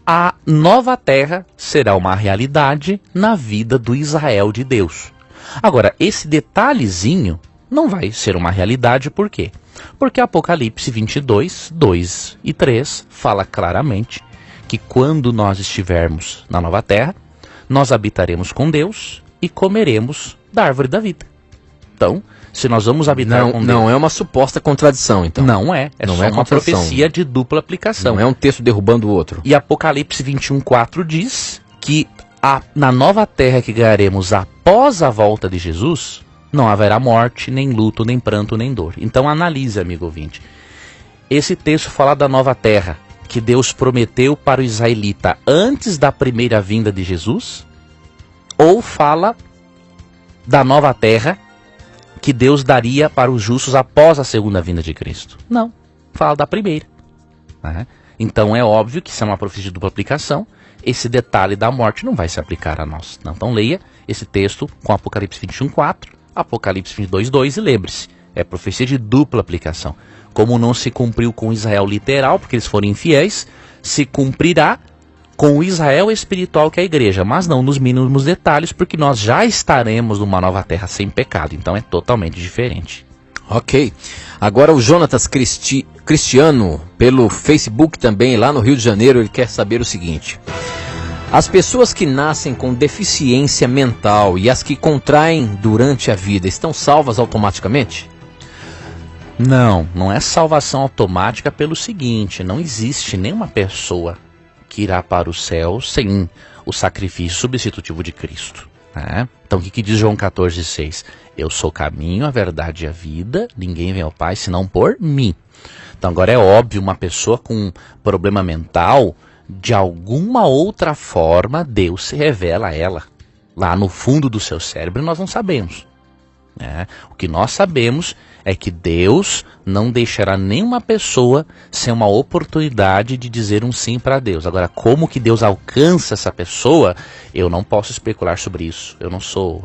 a nova terra será uma realidade na vida do Israel de Deus. Agora, esse detalhezinho não vai ser uma realidade, por quê? Porque Apocalipse 22, 2 e 3 fala claramente que quando nós estivermos na nova terra, nós habitaremos com Deus e comeremos da árvore da vida. Então, se nós vamos habitar com Deus... Não é uma suposta contradição, então. Não é. É só uma profecia de dupla aplicação. Não é um texto derrubando o outro. E Apocalipse 21:4 diz que na nova terra que ganharemos após a volta de Jesus, não haverá morte, nem luto, nem pranto, nem dor. Então analise, amigo ouvinte. Esse texto fala da nova terra que Deus prometeu para o israelita antes da primeira vinda de Jesus? Ou fala da nova terra que Deus daria para os justos após a segunda vinda de Cristo? Não, fala da primeira. Então é óbvio que se é uma profecia de dupla aplicação, esse detalhe da morte não vai se aplicar a nós. Então leia esse texto com Apocalipse 21:4, Apocalipse 22:2 e lembre-se, é profecia de dupla aplicação. Como não se cumpriu com Israel literal, porque eles foram infiéis, se cumprirá com o Israel espiritual, que é a igreja, mas não nos mínimos detalhes, porque nós já estaremos numa nova terra sem pecado, então é totalmente diferente. Ok. Agora o Jonatas Cristiano, pelo Facebook também, lá no Rio de Janeiro, ele quer saber o seguinte: as pessoas que nascem com deficiência mental e as que contraem durante a vida estão salvas automaticamente? Não é salvação automática pelo seguinte: não existe nenhuma pessoa que irá para o céu sem o sacrifício substitutivo de Cristo. Então o que diz João 14,6? Eu sou o caminho, a verdade e a vida, ninguém vem ao Pai senão por mim. Então agora é óbvio, uma pessoa com problema mental, de alguma outra forma Deus se revela a ela. Lá no fundo do seu cérebro nós não sabemos. O que nós sabemos é que Deus não deixará nenhuma pessoa sem uma oportunidade de dizer um sim para Deus. Agora, como que Deus alcança essa pessoa, eu não posso especular sobre isso. Eu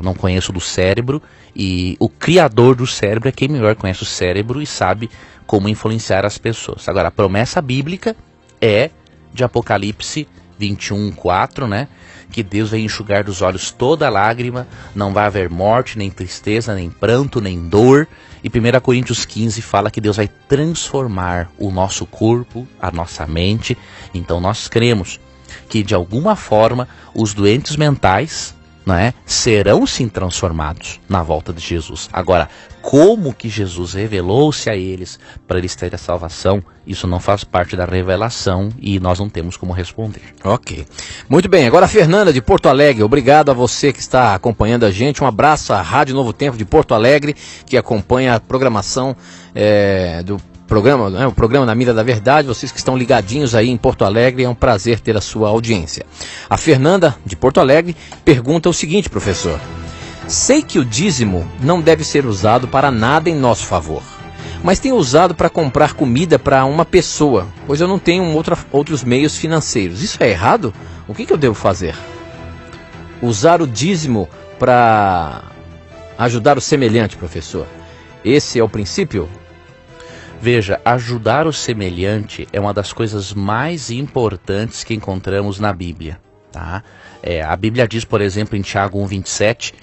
não conheço do cérebro, e o criador do cérebro é quem melhor conhece o cérebro e sabe como influenciar as pessoas. Agora, a promessa bíblica é de Apocalipse 21:4, que Deus vai enxugar dos olhos toda lágrima, não vai haver morte, nem tristeza, nem pranto, nem dor. E 1 Coríntios 15 fala que Deus vai transformar o nosso corpo, a nossa mente. Então nós cremos que de alguma forma os doentes mentais não é? Serão sim transformados na volta de Jesus. Agora, como que Jesus revelou-se a eles para eles terem a salvação, isso não faz parte da revelação e nós não temos como responder. Ok. Muito bem, agora a Fernanda de Porto Alegre, obrigado a você que está acompanhando a gente, um abraço à Rádio Novo Tempo de Porto Alegre, que acompanha a programação do programa, né, o programa Na Mira da Verdade, vocês que estão ligadinhos aí em Porto Alegre, é um prazer ter a sua audiência. A Fernanda, de Porto Alegre, pergunta o seguinte, professor: sei que o dízimo não deve ser usado para nada em nosso favor, mas tenho usado para comprar comida para uma pessoa, pois eu não tenho outros meios financeiros. Isso é errado? O que eu devo fazer? Usar o dízimo para ajudar o semelhante, professor. Esse é o princípio? Veja, ajudar o semelhante é uma das coisas mais importantes que encontramos na Bíblia. Tá? A Bíblia diz, por exemplo, em Tiago 1,27,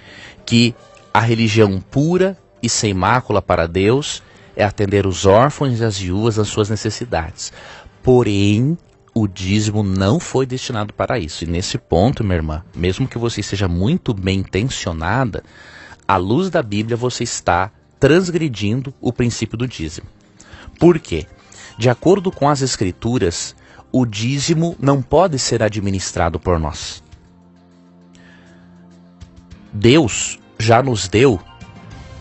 que a religião pura e sem mácula para Deus é atender os órfãos e as viúvas nas suas necessidades. Porém, o dízimo não foi destinado para isso. E nesse ponto, minha irmã, mesmo que você seja muito bem intencionada, à luz da Bíblia você está transgredindo o princípio do dízimo. Por quê? De acordo com as Escrituras, o dízimo não pode ser administrado por nós. Deus já nos deu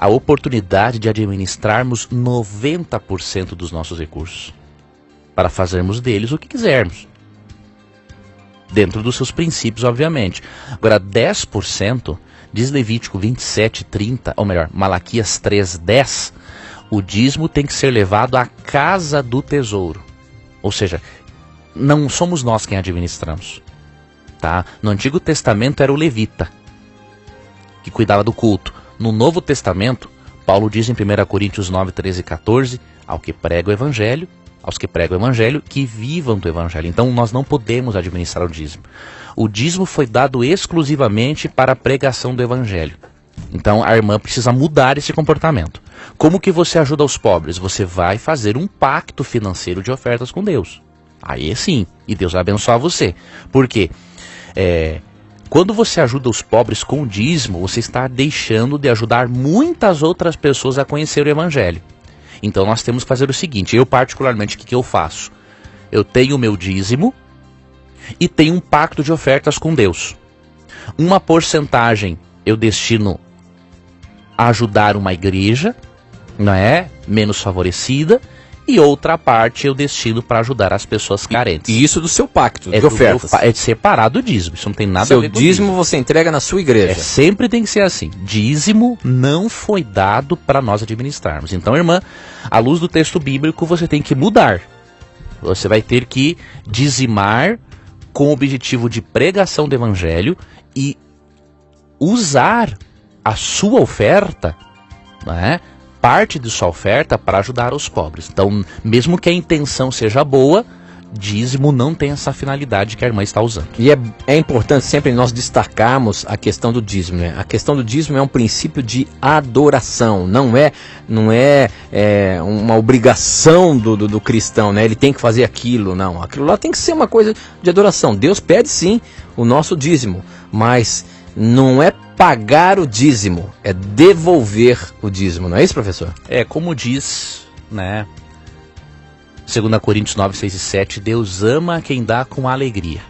a oportunidade de administrarmos 90% dos nossos recursos, para fazermos deles o que quisermos, dentro dos seus princípios, obviamente. Agora, 10%, diz Levítico 27:30, ou melhor, Malaquias 3:10, o dízimo tem que ser levado à casa do tesouro. Ou seja, não somos nós quem administramos. Tá? No Antigo Testamento era o levita, que cuidava do culto. No Novo Testamento, Paulo diz em 1 Coríntios 9, 13 e 14, aos que pregam o evangelho, que vivam do evangelho. Então nós não podemos administrar o dízimo. O dízimo foi dado exclusivamente para a pregação do evangelho. Então a irmã precisa mudar esse comportamento. Como que você ajuda os pobres? Você vai fazer um pacto financeiro de ofertas com Deus. Aí sim, e Deus vai abençoar você. Por quê? Quando você ajuda os pobres com o dízimo, você está deixando de ajudar muitas outras pessoas a conhecer o evangelho. Então nós temos que fazer o seguinte, eu particularmente, o que eu faço? Eu tenho o meu dízimo e tenho um pacto de ofertas com Deus. Uma porcentagem eu destino a ajudar uma igreja, não é? Menos favorecida, e outra parte eu destino para ajudar as pessoas carentes. E isso do seu pacto de ofertas. É separado o dízimo, isso não tem nada a ver com o dízimo. Você entrega na sua igreja. Sempre tem que ser assim. Dízimo não foi dado para nós administrarmos. Então, irmã, à luz do texto bíblico, você tem que mudar. Você vai ter que dizimar com o objetivo de pregação do evangelho e usar a sua oferta, né, parte de sua oferta para ajudar os pobres. Então, mesmo que a intenção seja boa, dízimo não tem essa finalidade que a irmã está usando. E é importante sempre nós destacarmos a questão do dízimo, né? A questão do dízimo é um princípio de adoração, não é uma obrigação do cristão, né? Ele tem que fazer aquilo, não. Aquilo lá tem que ser uma coisa de adoração. Deus pede sim o nosso dízimo, mas não é pagar o dízimo, é devolver o dízimo, não é isso, professor? Como diz, né, 2 Coríntios 9, 6 e 7, Deus ama quem dá com alegria.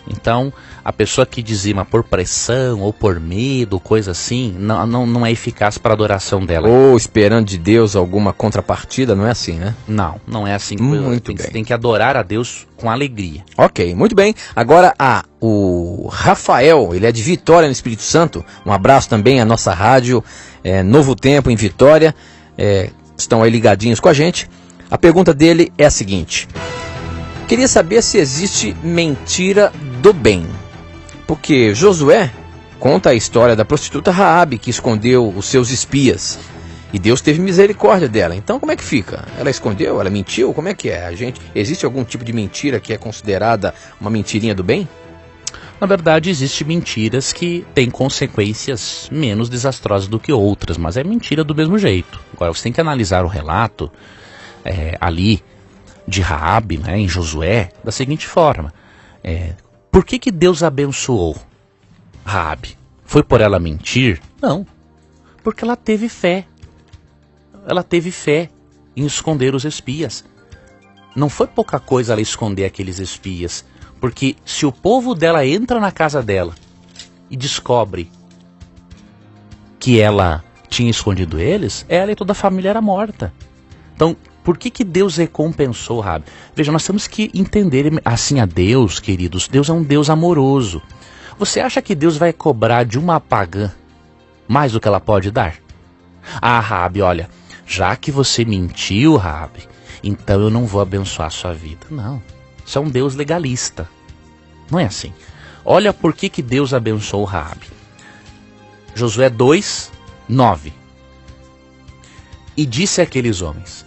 Então, a pessoa que dizima por pressão ou por medo, coisa assim, não é eficaz para a adoração dela. Ou esperando de Deus alguma contrapartida, não é assim, né? Não é assim. Muito bem. Você tem que adorar a Deus com alegria. Ok, muito bem. Agora, o Rafael, ele é de Vitória, no Espírito Santo. Um abraço também à nossa rádio Novo Tempo, em Vitória. Estão aí ligadinhos com a gente. A pergunta dele é a seguinte: queria saber se existe mentira do bem. Porque Josué conta a história da prostituta Raabe, que escondeu os seus espias. E Deus teve misericórdia dela. Então como é que fica? Ela escondeu? Ela mentiu? Como é que é? Existe algum tipo de mentira que é considerada uma mentirinha do bem? Na verdade, existem mentiras que têm consequências menos desastrosas do que outras, mas é mentira do mesmo jeito. Agora, você tem que analisar o relato ali de Raabe, né, em Josué, da seguinte forma: por que Deus abençoou Raabe? Foi por ela mentir? Não. Porque ela teve fé. Ela teve fé em esconder os espias. Não foi pouca coisa ela esconder aqueles espias. Porque se o povo dela entra na casa dela e descobre que ela tinha escondido eles, ela e toda a família era morta. Então, por que Deus recompensou Raabe? Veja, nós temos que entender assim a Deus, queridos. Deus é um Deus amoroso. Você acha que Deus vai cobrar de uma pagã mais do que ela pode dar? Ah, Raabe, olha, já que você mentiu, Raabe, então eu não vou abençoar a sua vida. Não, isso é um Deus legalista. Não é assim. Olha por que Deus abençoou Raabe. Josué 2, 9. E disse àqueles homens: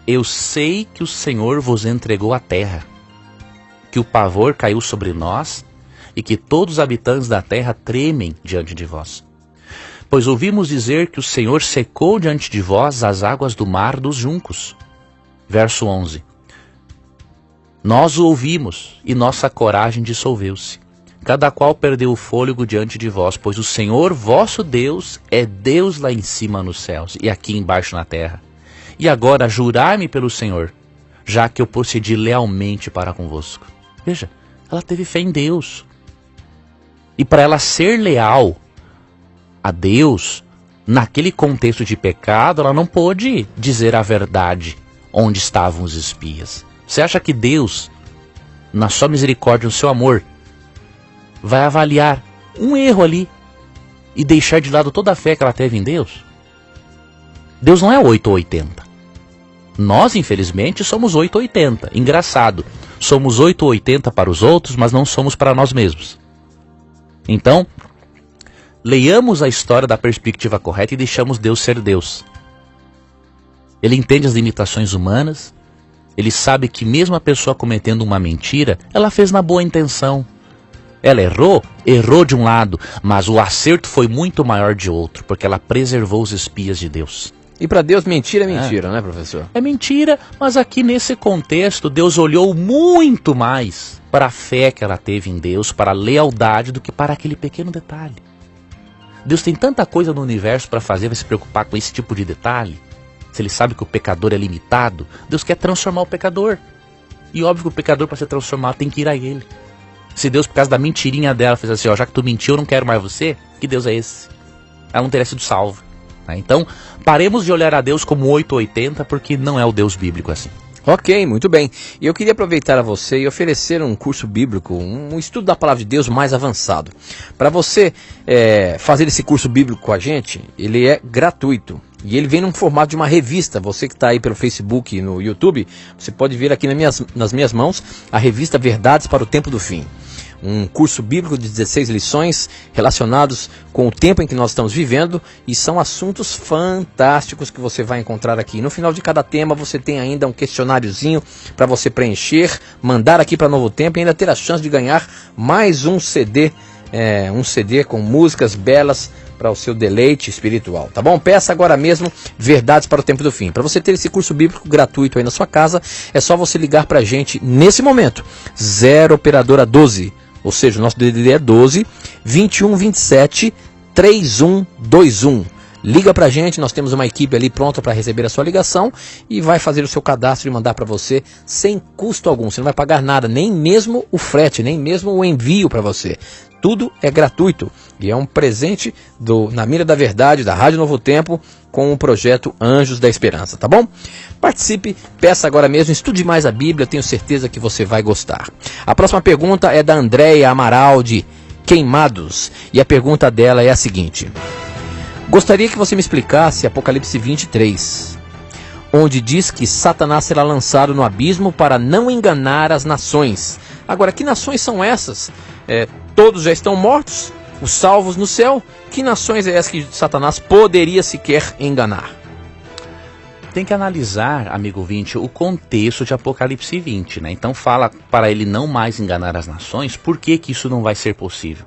eu sei que o Senhor vos entregou a terra, que o pavor caiu sobre nós e que todos os habitantes da terra tremem diante de vós. Pois ouvimos dizer que o Senhor secou diante de vós as águas do mar dos juncos. Verso 11. Nós o ouvimos e nossa coragem dissolveu-se. Cada qual perdeu o fôlego diante de vós, pois o Senhor vosso Deus é Deus lá em cima nos céus e aqui embaixo na terra. E agora jurai-me pelo Senhor, já que eu procedi lealmente para convosco. Veja, ela teve fé em Deus. E para ela ser leal a Deus, naquele contexto de pecado, ela não pôde dizer a verdade onde estavam os espias. Você acha que Deus, na sua misericórdia, no seu amor, vai avaliar um erro ali e deixar de lado toda a fé que ela teve em Deus? Deus não é 8 ou 80. Nós, infelizmente, somos 8 ou 80. Engraçado. Somos 8 ou 80 para os outros, mas não somos para nós mesmos. Então, leiamos a história da perspectiva correta e deixamos Deus ser Deus. Ele entende as limitações humanas. Ele sabe que mesmo a pessoa cometendo uma mentira, ela fez na boa intenção. Ela errou de um lado, mas o acerto foi muito maior de outro, porque ela preservou os espias de Deus. E para Deus mentira é mentira, né, professor? É mentira, mas aqui nesse contexto Deus olhou muito mais para a fé que ela teve em Deus, para a lealdade, do que para aquele pequeno detalhe. Deus tem tanta coisa no universo para fazer, vai se preocupar com esse tipo de detalhe? Se ele sabe que o pecador é limitado, Deus quer transformar o pecador. E óbvio que o pecador, para ser transformado, tem que ir a ele. Se Deus, por causa da mentirinha dela, fez assim, ó, já que tu mentiu, eu não quero mais você, que Deus é esse? Ela não teria sido salva. Né? Então, paremos de olhar a Deus como 8 ou 80, porque não é o Deus bíblico assim. Ok, muito bem. E eu queria aproveitar a você e oferecer um curso bíblico, um estudo da palavra de Deus mais avançado. Para você fazer esse curso bíblico com a gente, ele é gratuito. E ele vem num formato de uma revista. Você que está aí pelo Facebook e no YouTube, você pode ver aqui nas minhas mãos a revista Verdades para o Tempo do Fim. Um curso bíblico de 16 lições relacionados com o tempo em que nós estamos vivendo, e são assuntos fantásticos que você vai encontrar aqui. No final de cada tema você tem ainda um questionáriozinho para você preencher, mandar aqui para Novo Tempo e ainda ter a chance de ganhar mais um CD, um CD com músicas belas para o seu deleite espiritual, tá bom? Peça agora mesmo Verdades para o Tempo do Fim. Para você ter esse curso bíblico gratuito aí na sua casa, é só você ligar para a gente nesse momento, 0 operadora 12, ou seja, o nosso DDD é 12 21 27 3121. Liga pra gente, nós temos uma equipe ali pronta para receber a sua ligação e vai fazer o seu cadastro e mandar para você sem custo algum. Você não vai pagar nada, nem mesmo o frete, nem mesmo o envio para você. Tudo é gratuito e é um presente Na Mira da Verdade, da Rádio Novo Tempo, com o projeto Anjos da Esperança, tá bom? Participe, peça agora mesmo, estude mais a Bíblia, tenho certeza que você vai gostar. A próxima pergunta é da Andréia Amaral, de Queimados, e a pergunta dela é a seguinte: gostaria que você me explicasse Apocalipse 23, onde diz que Satanás será lançado no abismo para não enganar as nações. Agora, que nações são essas? Todos já estão mortos? Os salvos no céu? Que nações é essa que Satanás poderia sequer enganar? Tem que analisar, amigo ouvinte, o contexto de Apocalipse 20, né? Então fala para ele não mais enganar as nações. Por que isso não vai ser possível?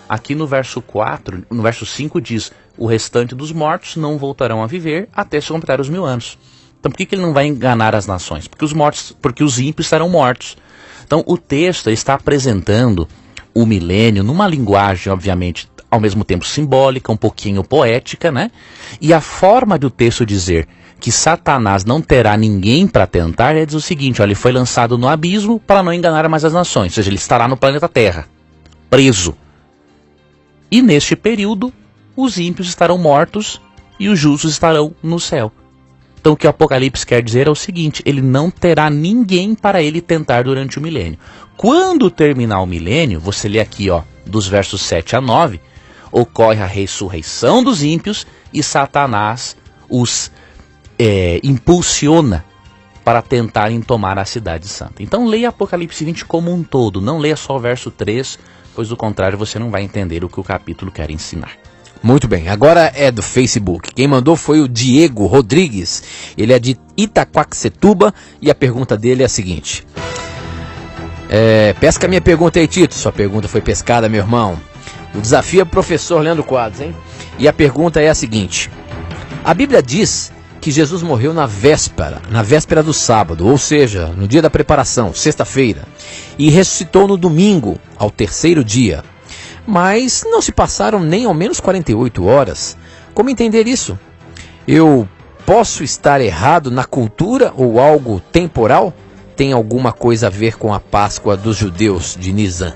Aqui no verso 4, no verso 5 diz: o restante dos mortos não voltarão a viver até se completar os 1000 anos. Então por que ele não vai enganar as nações? Porque os ímpios estarão mortos. Então o texto está apresentando o milênio numa linguagem, obviamente, ao mesmo tempo simbólica, um pouquinho poética, né? E a forma do texto dizer que Satanás não terá ninguém para tentar é dizer o seguinte: olha, ele foi lançado no abismo para não enganar mais as nações, ou seja, ele estará no planeta Terra, preso. E neste período, os ímpios estarão mortos e os justos estarão no céu. Então o que o Apocalipse quer dizer é o seguinte: ele não terá ninguém para ele tentar durante o milênio. Quando terminar o milênio, você lê aqui, ó, dos versos 7 a 9, ocorre a ressurreição dos ímpios e Satanás os impulsiona para tentarem tomar a cidade santa. Então leia Apocalipse 20 como um todo, não leia só o verso 3, pois do contrário você não vai entender o que o capítulo quer ensinar. Muito bem, agora é do Facebook. Quem mandou foi o Diego Rodrigues. Ele é de Itaquaquecetuba e a pergunta dele é a seguinte. Pesca a minha pergunta aí, Tito. Sua pergunta foi pescada, meu irmão. O desafio é o professor Leandro Quadros, hein? E a pergunta é a seguinte. A Bíblia diz que Jesus morreu na véspera do sábado, ou seja, no dia da preparação, sexta-feira, e ressuscitou no domingo, ao terceiro dia. Mas não se passaram nem ao menos 48 horas. Como entender isso? Eu posso estar errado na cultura ou algo temporal? Tem alguma coisa a ver com a Páscoa dos judeus de Nisan?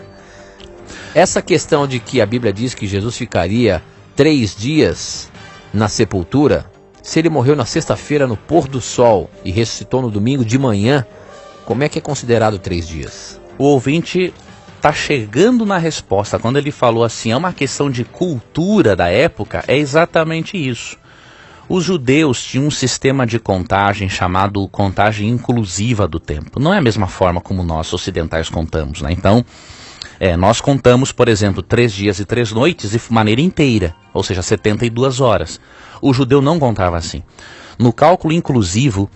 Essa questão de que a Bíblia diz que Jesus ficaria 3 dias na sepultura, se ele morreu na sexta-feira no pôr do sol e ressuscitou no domingo de manhã, como é que é considerado 3 dias? O ouvinte está chegando na resposta. Quando ele falou assim, é uma questão de cultura da época, é exatamente isso. Os judeus tinham um sistema de contagem chamado contagem inclusiva do tempo. Não é a mesma forma como nós ocidentais contamos, né? Então, nós contamos, por exemplo, 3 dias e 3 noites de maneira inteira, ou seja, 72 horas. O judeu não contava assim. No cálculo inclusivo,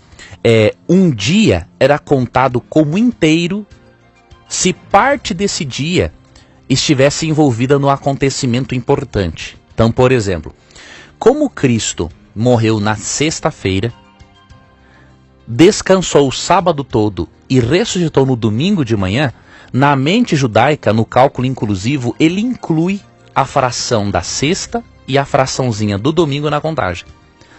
um dia era contado como inteiro se parte desse dia estivesse envolvida no acontecimento importante. Então, por exemplo, como Cristo morreu na sexta-feira, descansou o sábado todo e ressuscitou no domingo de manhã, na mente judaica, no cálculo inclusivo, ele inclui a fração da sexta e a fraçãozinha do domingo na contagem.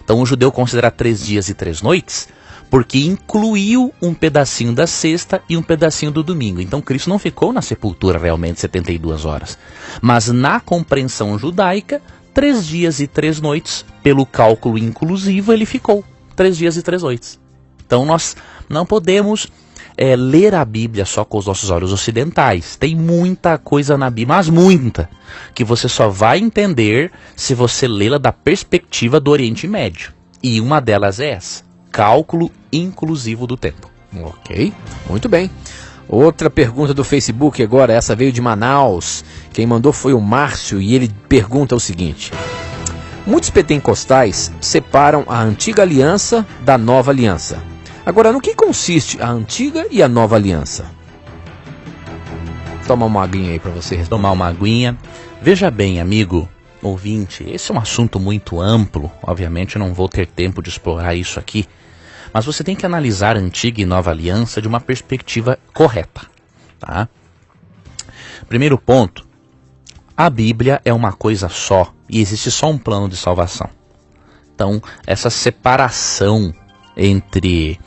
Então o judeu considera 3 dias e 3 noites porque incluiu um pedacinho da sexta e um pedacinho do domingo. Então Cristo não ficou na sepultura realmente 72 horas. Mas na compreensão judaica, 3 dias e 3 noites, pelo cálculo inclusivo, ele ficou 3 dias e 3 noites. Então nós não podemos ler a Bíblia só com os nossos olhos ocidentais. Tem muita coisa na Bíblia, mas muita, que você só vai entender se você lê-la da perspectiva do Oriente Médio. E uma delas é essa. Cálculo inclusivo do tempo. Ok, muito bem. Outra pergunta do Facebook agora, essa veio de Manaus. Quem mandou foi o Márcio e ele pergunta o seguinte. Muitos pentecostais separam a antiga aliança da nova aliança. Agora, no que consiste a antiga e a nova aliança? Toma uma aguinha aí para você responder. Tomar uma aguinha. Veja bem, amigo ouvinte, esse é um assunto muito amplo. Obviamente eu não vou ter tempo de explorar isso aqui. Mas você tem que analisar a antiga e nova aliança de uma perspectiva correta, tá? Primeiro ponto, a Bíblia é uma coisa só e existe só um plano de salvação. Então, essa separação entre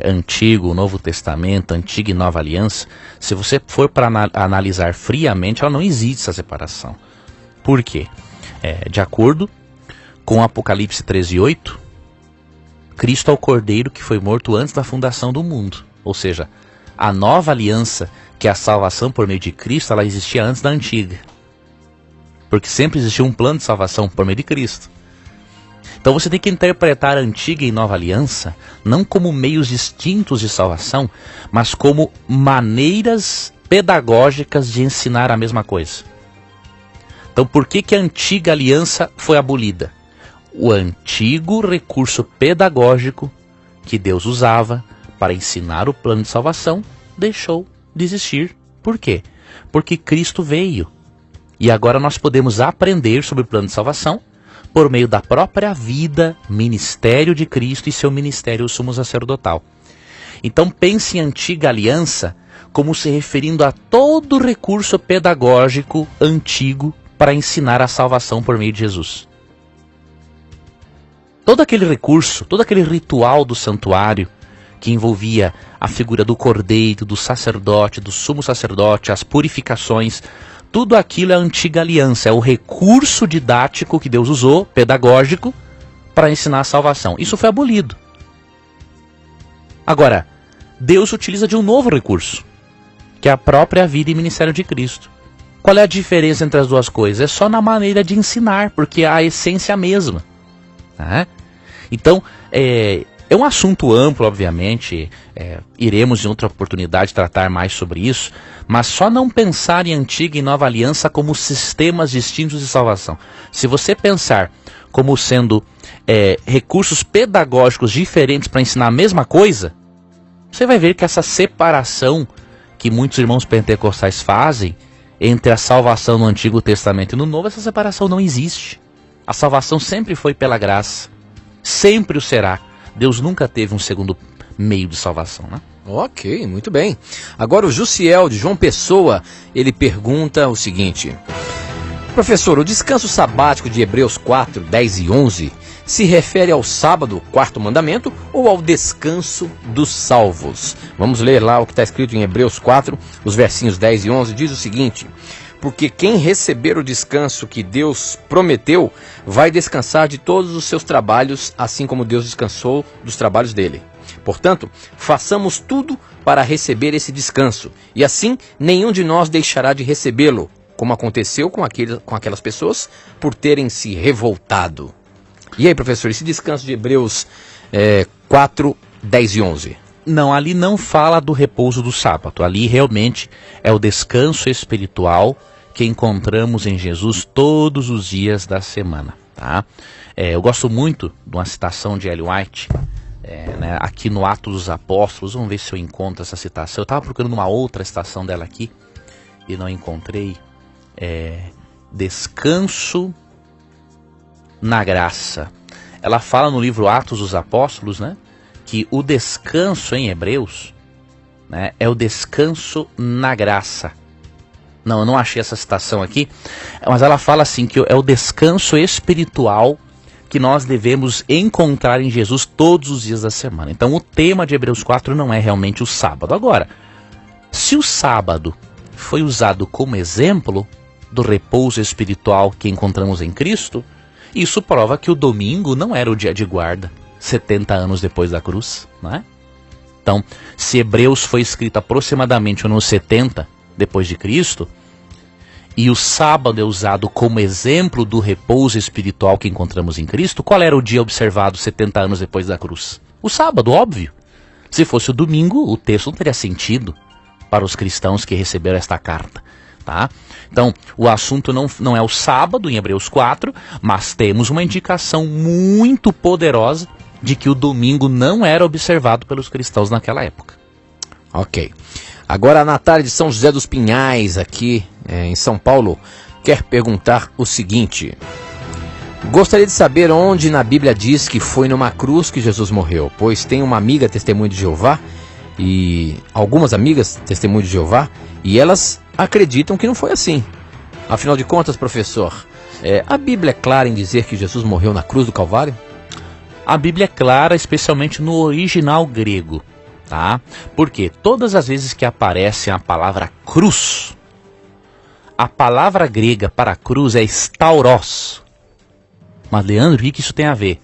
Antigo, Novo Testamento, Antiga e Nova Aliança, se você for para analisar friamente, ela não existe essa separação. Por quê? De acordo com Apocalipse 13:8, Cristo é o Cordeiro que foi morto antes da fundação do mundo. Ou seja, a nova aliança, que é a salvação por meio de Cristo, ela existia antes da antiga. Porque sempre existiu um plano de salvação por meio de Cristo. Então você tem que interpretar a antiga e nova aliança não como meios distintos de salvação, mas como maneiras pedagógicas de ensinar a mesma coisa. Então por que a antiga aliança foi abolida? O antigo recurso pedagógico que Deus usava para ensinar o plano de salvação deixou de existir. Por quê? Porque Cristo veio. E agora nós podemos aprender sobre o plano de salvação por meio da própria vida, ministério de Cristo e seu ministério sumo sacerdotal. Então pense em antiga aliança como se referindo a todo o recurso pedagógico antigo para ensinar a salvação por meio de Jesus. Todo aquele recurso, todo aquele ritual do santuário, que envolvia a figura do cordeiro, do sacerdote, do sumo sacerdote, as purificações, tudo aquilo é a antiga aliança, é o recurso didático que Deus usou, pedagógico, para ensinar a salvação. Isso foi abolido. Agora, Deus utiliza de um novo recurso, que é a própria vida e ministério de Cristo. Qual é a diferença entre as duas coisas? É só na maneira de ensinar, porque a essência é a mesma. Então, é um assunto amplo, obviamente, iremos em outra oportunidade tratar mais sobre isso, mas só não pensar em antiga e nova aliança como sistemas distintos de salvação. Se você pensar como sendo recursos pedagógicos diferentes para ensinar a mesma coisa, você vai ver que essa separação que muitos irmãos pentecostais fazem entre a salvação no Antigo Testamento e no Novo, essa separação não existe. A salvação sempre foi pela graça, sempre o será. Deus nunca teve um segundo meio de salvação, né? Ok, muito bem. Agora o Jussiel de João Pessoa, ele pergunta o seguinte: professor, o descanso sabático de Hebreus 4, 10 e 11 se refere ao sábado, quarto mandamento, ou ao descanso dos salvos? Vamos ler lá o que está escrito em Hebreus 4, os versinhos 10 e 11, diz o seguinte: porque quem receber o descanso que Deus prometeu, vai descansar de todos os seus trabalhos, assim como Deus descansou dos trabalhos dele. Portanto, façamos tudo para receber esse descanso, e assim nenhum de nós deixará de recebê-lo, como aconteceu com aquelas pessoas por terem se revoltado. E aí, professor, esse descanso de Hebreus 4, 10 e 11? Não, ali não fala do repouso do sábado. Ali realmente é o descanso espiritual que encontramos em Jesus todos os dias da semana. Tá? Eu gosto muito de uma citação de Ellen White, aqui no Atos dos Apóstolos. Vamos ver se eu encontro essa citação. Eu estava procurando uma outra citação dela aqui e não encontrei. Descanso na graça. Ela fala no livro Atos dos Apóstolos, né, que o descanso em Hebreus, né, é o descanso na graça. Não, eu não achei essa citação aqui, mas ela fala assim que é o descanso espiritual que nós devemos encontrar em Jesus todos os dias da semana. Então o tema de Hebreus 4 não é realmente o sábado. Agora, se o sábado foi usado como exemplo do repouso espiritual que encontramos em Cristo, isso prova que o domingo não era o dia de guarda, 70 anos depois da cruz, não é? Então, se Hebreus foi escrito aproximadamente no ano 70 depois de Cristo, e o sábado é usado como exemplo do repouso espiritual que encontramos em Cristo, qual era o dia observado 70 anos depois da cruz? O sábado, óbvio. Se fosse o domingo, o texto não teria sentido para os cristãos que receberam esta carta. Tá? Então, o assunto não é o sábado em Hebreus 4, mas temos uma indicação muito poderosa de que o domingo não era observado pelos cristãos naquela época. Ok. Agora a Natália de São José dos Pinhais, aqui em São Paulo, quer perguntar o seguinte: gostaria de saber onde na Bíblia diz que foi numa cruz que Jesus morreu, pois tem uma amiga testemunha de Jeová, e algumas amigas testemunha de Jeová, e elas acreditam que não foi assim. Afinal de contas, professor, a Bíblia é clara em dizer que Jesus morreu na cruz do Calvário? A Bíblia é clara, especialmente no original grego, tá? Porque todas as vezes que aparece a palavra cruz, a palavra grega para cruz é stauros. Mas, Leandro, o que isso tem a ver?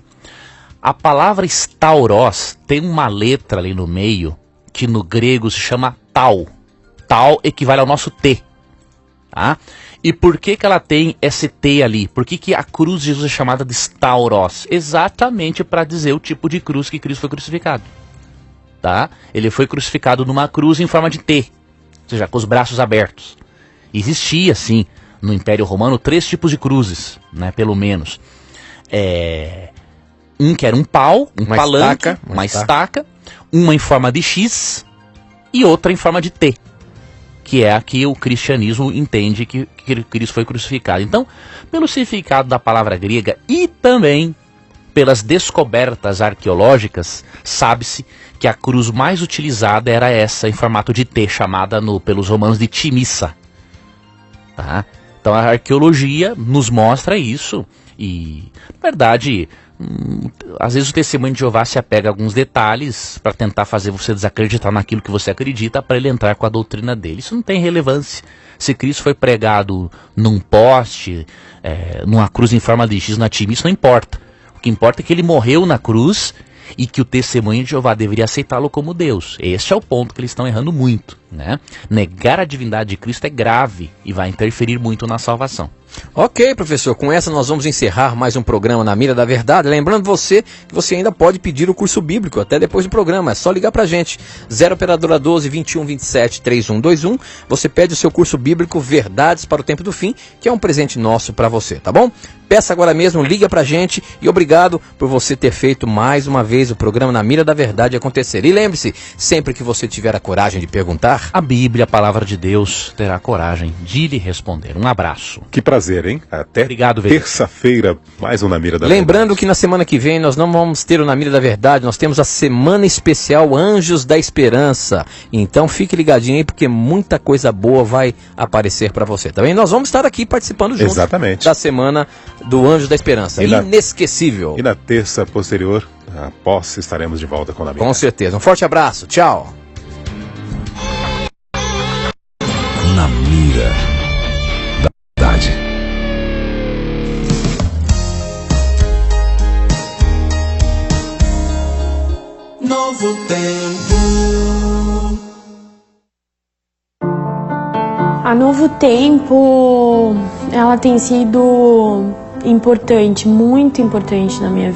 A palavra stauros tem uma letra ali no meio que no grego se chama tau. Tal equivale ao nosso T, tá? E por que ela tem esse T ali? Por que a cruz de Jesus é chamada de stauros? Exatamente para dizer o tipo de cruz que Cristo foi crucificado, tá? Ele foi crucificado numa cruz em forma de T, ou seja, com os braços abertos. Existia, sim, no Império Romano 3 tipos de cruzes, né, pelo menos. Um que era um pau, uma palanque, uma estaca, uma em forma de X e outra em forma de T, que é a que o cristianismo entende que Cristo foi crucificado. Então, pelo significado da palavra grega e também pelas descobertas arqueológicas, sabe-se que a cruz mais utilizada era essa, em formato de T, chamada pelos romanos de timissa. Tá? Então a arqueologia nos mostra isso e, na verdade, às vezes o testemunho de Jeová se apega a alguns detalhes para tentar fazer você desacreditar naquilo que você acredita para ele entrar com a doutrina dele. Isso não tem relevância. Se Cristo foi pregado num poste, numa cruz em forma de X na time, isso não importa. O que importa é que ele morreu na cruz e que o testemunho de Jeová deveria aceitá-lo como Deus. Este é o ponto que eles estão errando muito, né? Negar a divindade de Cristo é grave e vai interferir muito na salvação. Ok, professor, com essa nós vamos encerrar mais um programa Na Mira da Verdade. Lembrando você que você ainda pode pedir o curso bíblico até depois do programa, é só ligar pra gente, 0 operadora 12 21 27 3121. Você pede o seu curso bíblico Verdades para o Tempo do Fim, que é um presente nosso pra você, tá bom? Peça agora mesmo, liga pra gente e obrigado por você ter feito mais uma vez o programa Na Mira da Verdade acontecer. E lembre-se, sempre que você tiver a coragem de perguntar, a Bíblia, a palavra de Deus, terá coragem de lhe responder. Um abraço. Que prazer, hein? Até terça-feira, mais um Na Mira da Verdade. Lembrando que na semana que vem nós não vamos ter o Na Mira da Verdade, nós temos a semana especial Anjos da Esperança. Então fique ligadinho aí, porque muita coisa boa vai aparecer pra você, tá bem? Nós vamos estar aqui participando juntos da semana do Anjos da Esperança. Inesquecível. E na terça posterior, após, estaremos de volta com a Mira. Com certeza. Um forte abraço. Tchau. Na Mira da Verdade. Novo Tempo. A Novo Tempo, ela tem sido importante, muito importante na minha vida.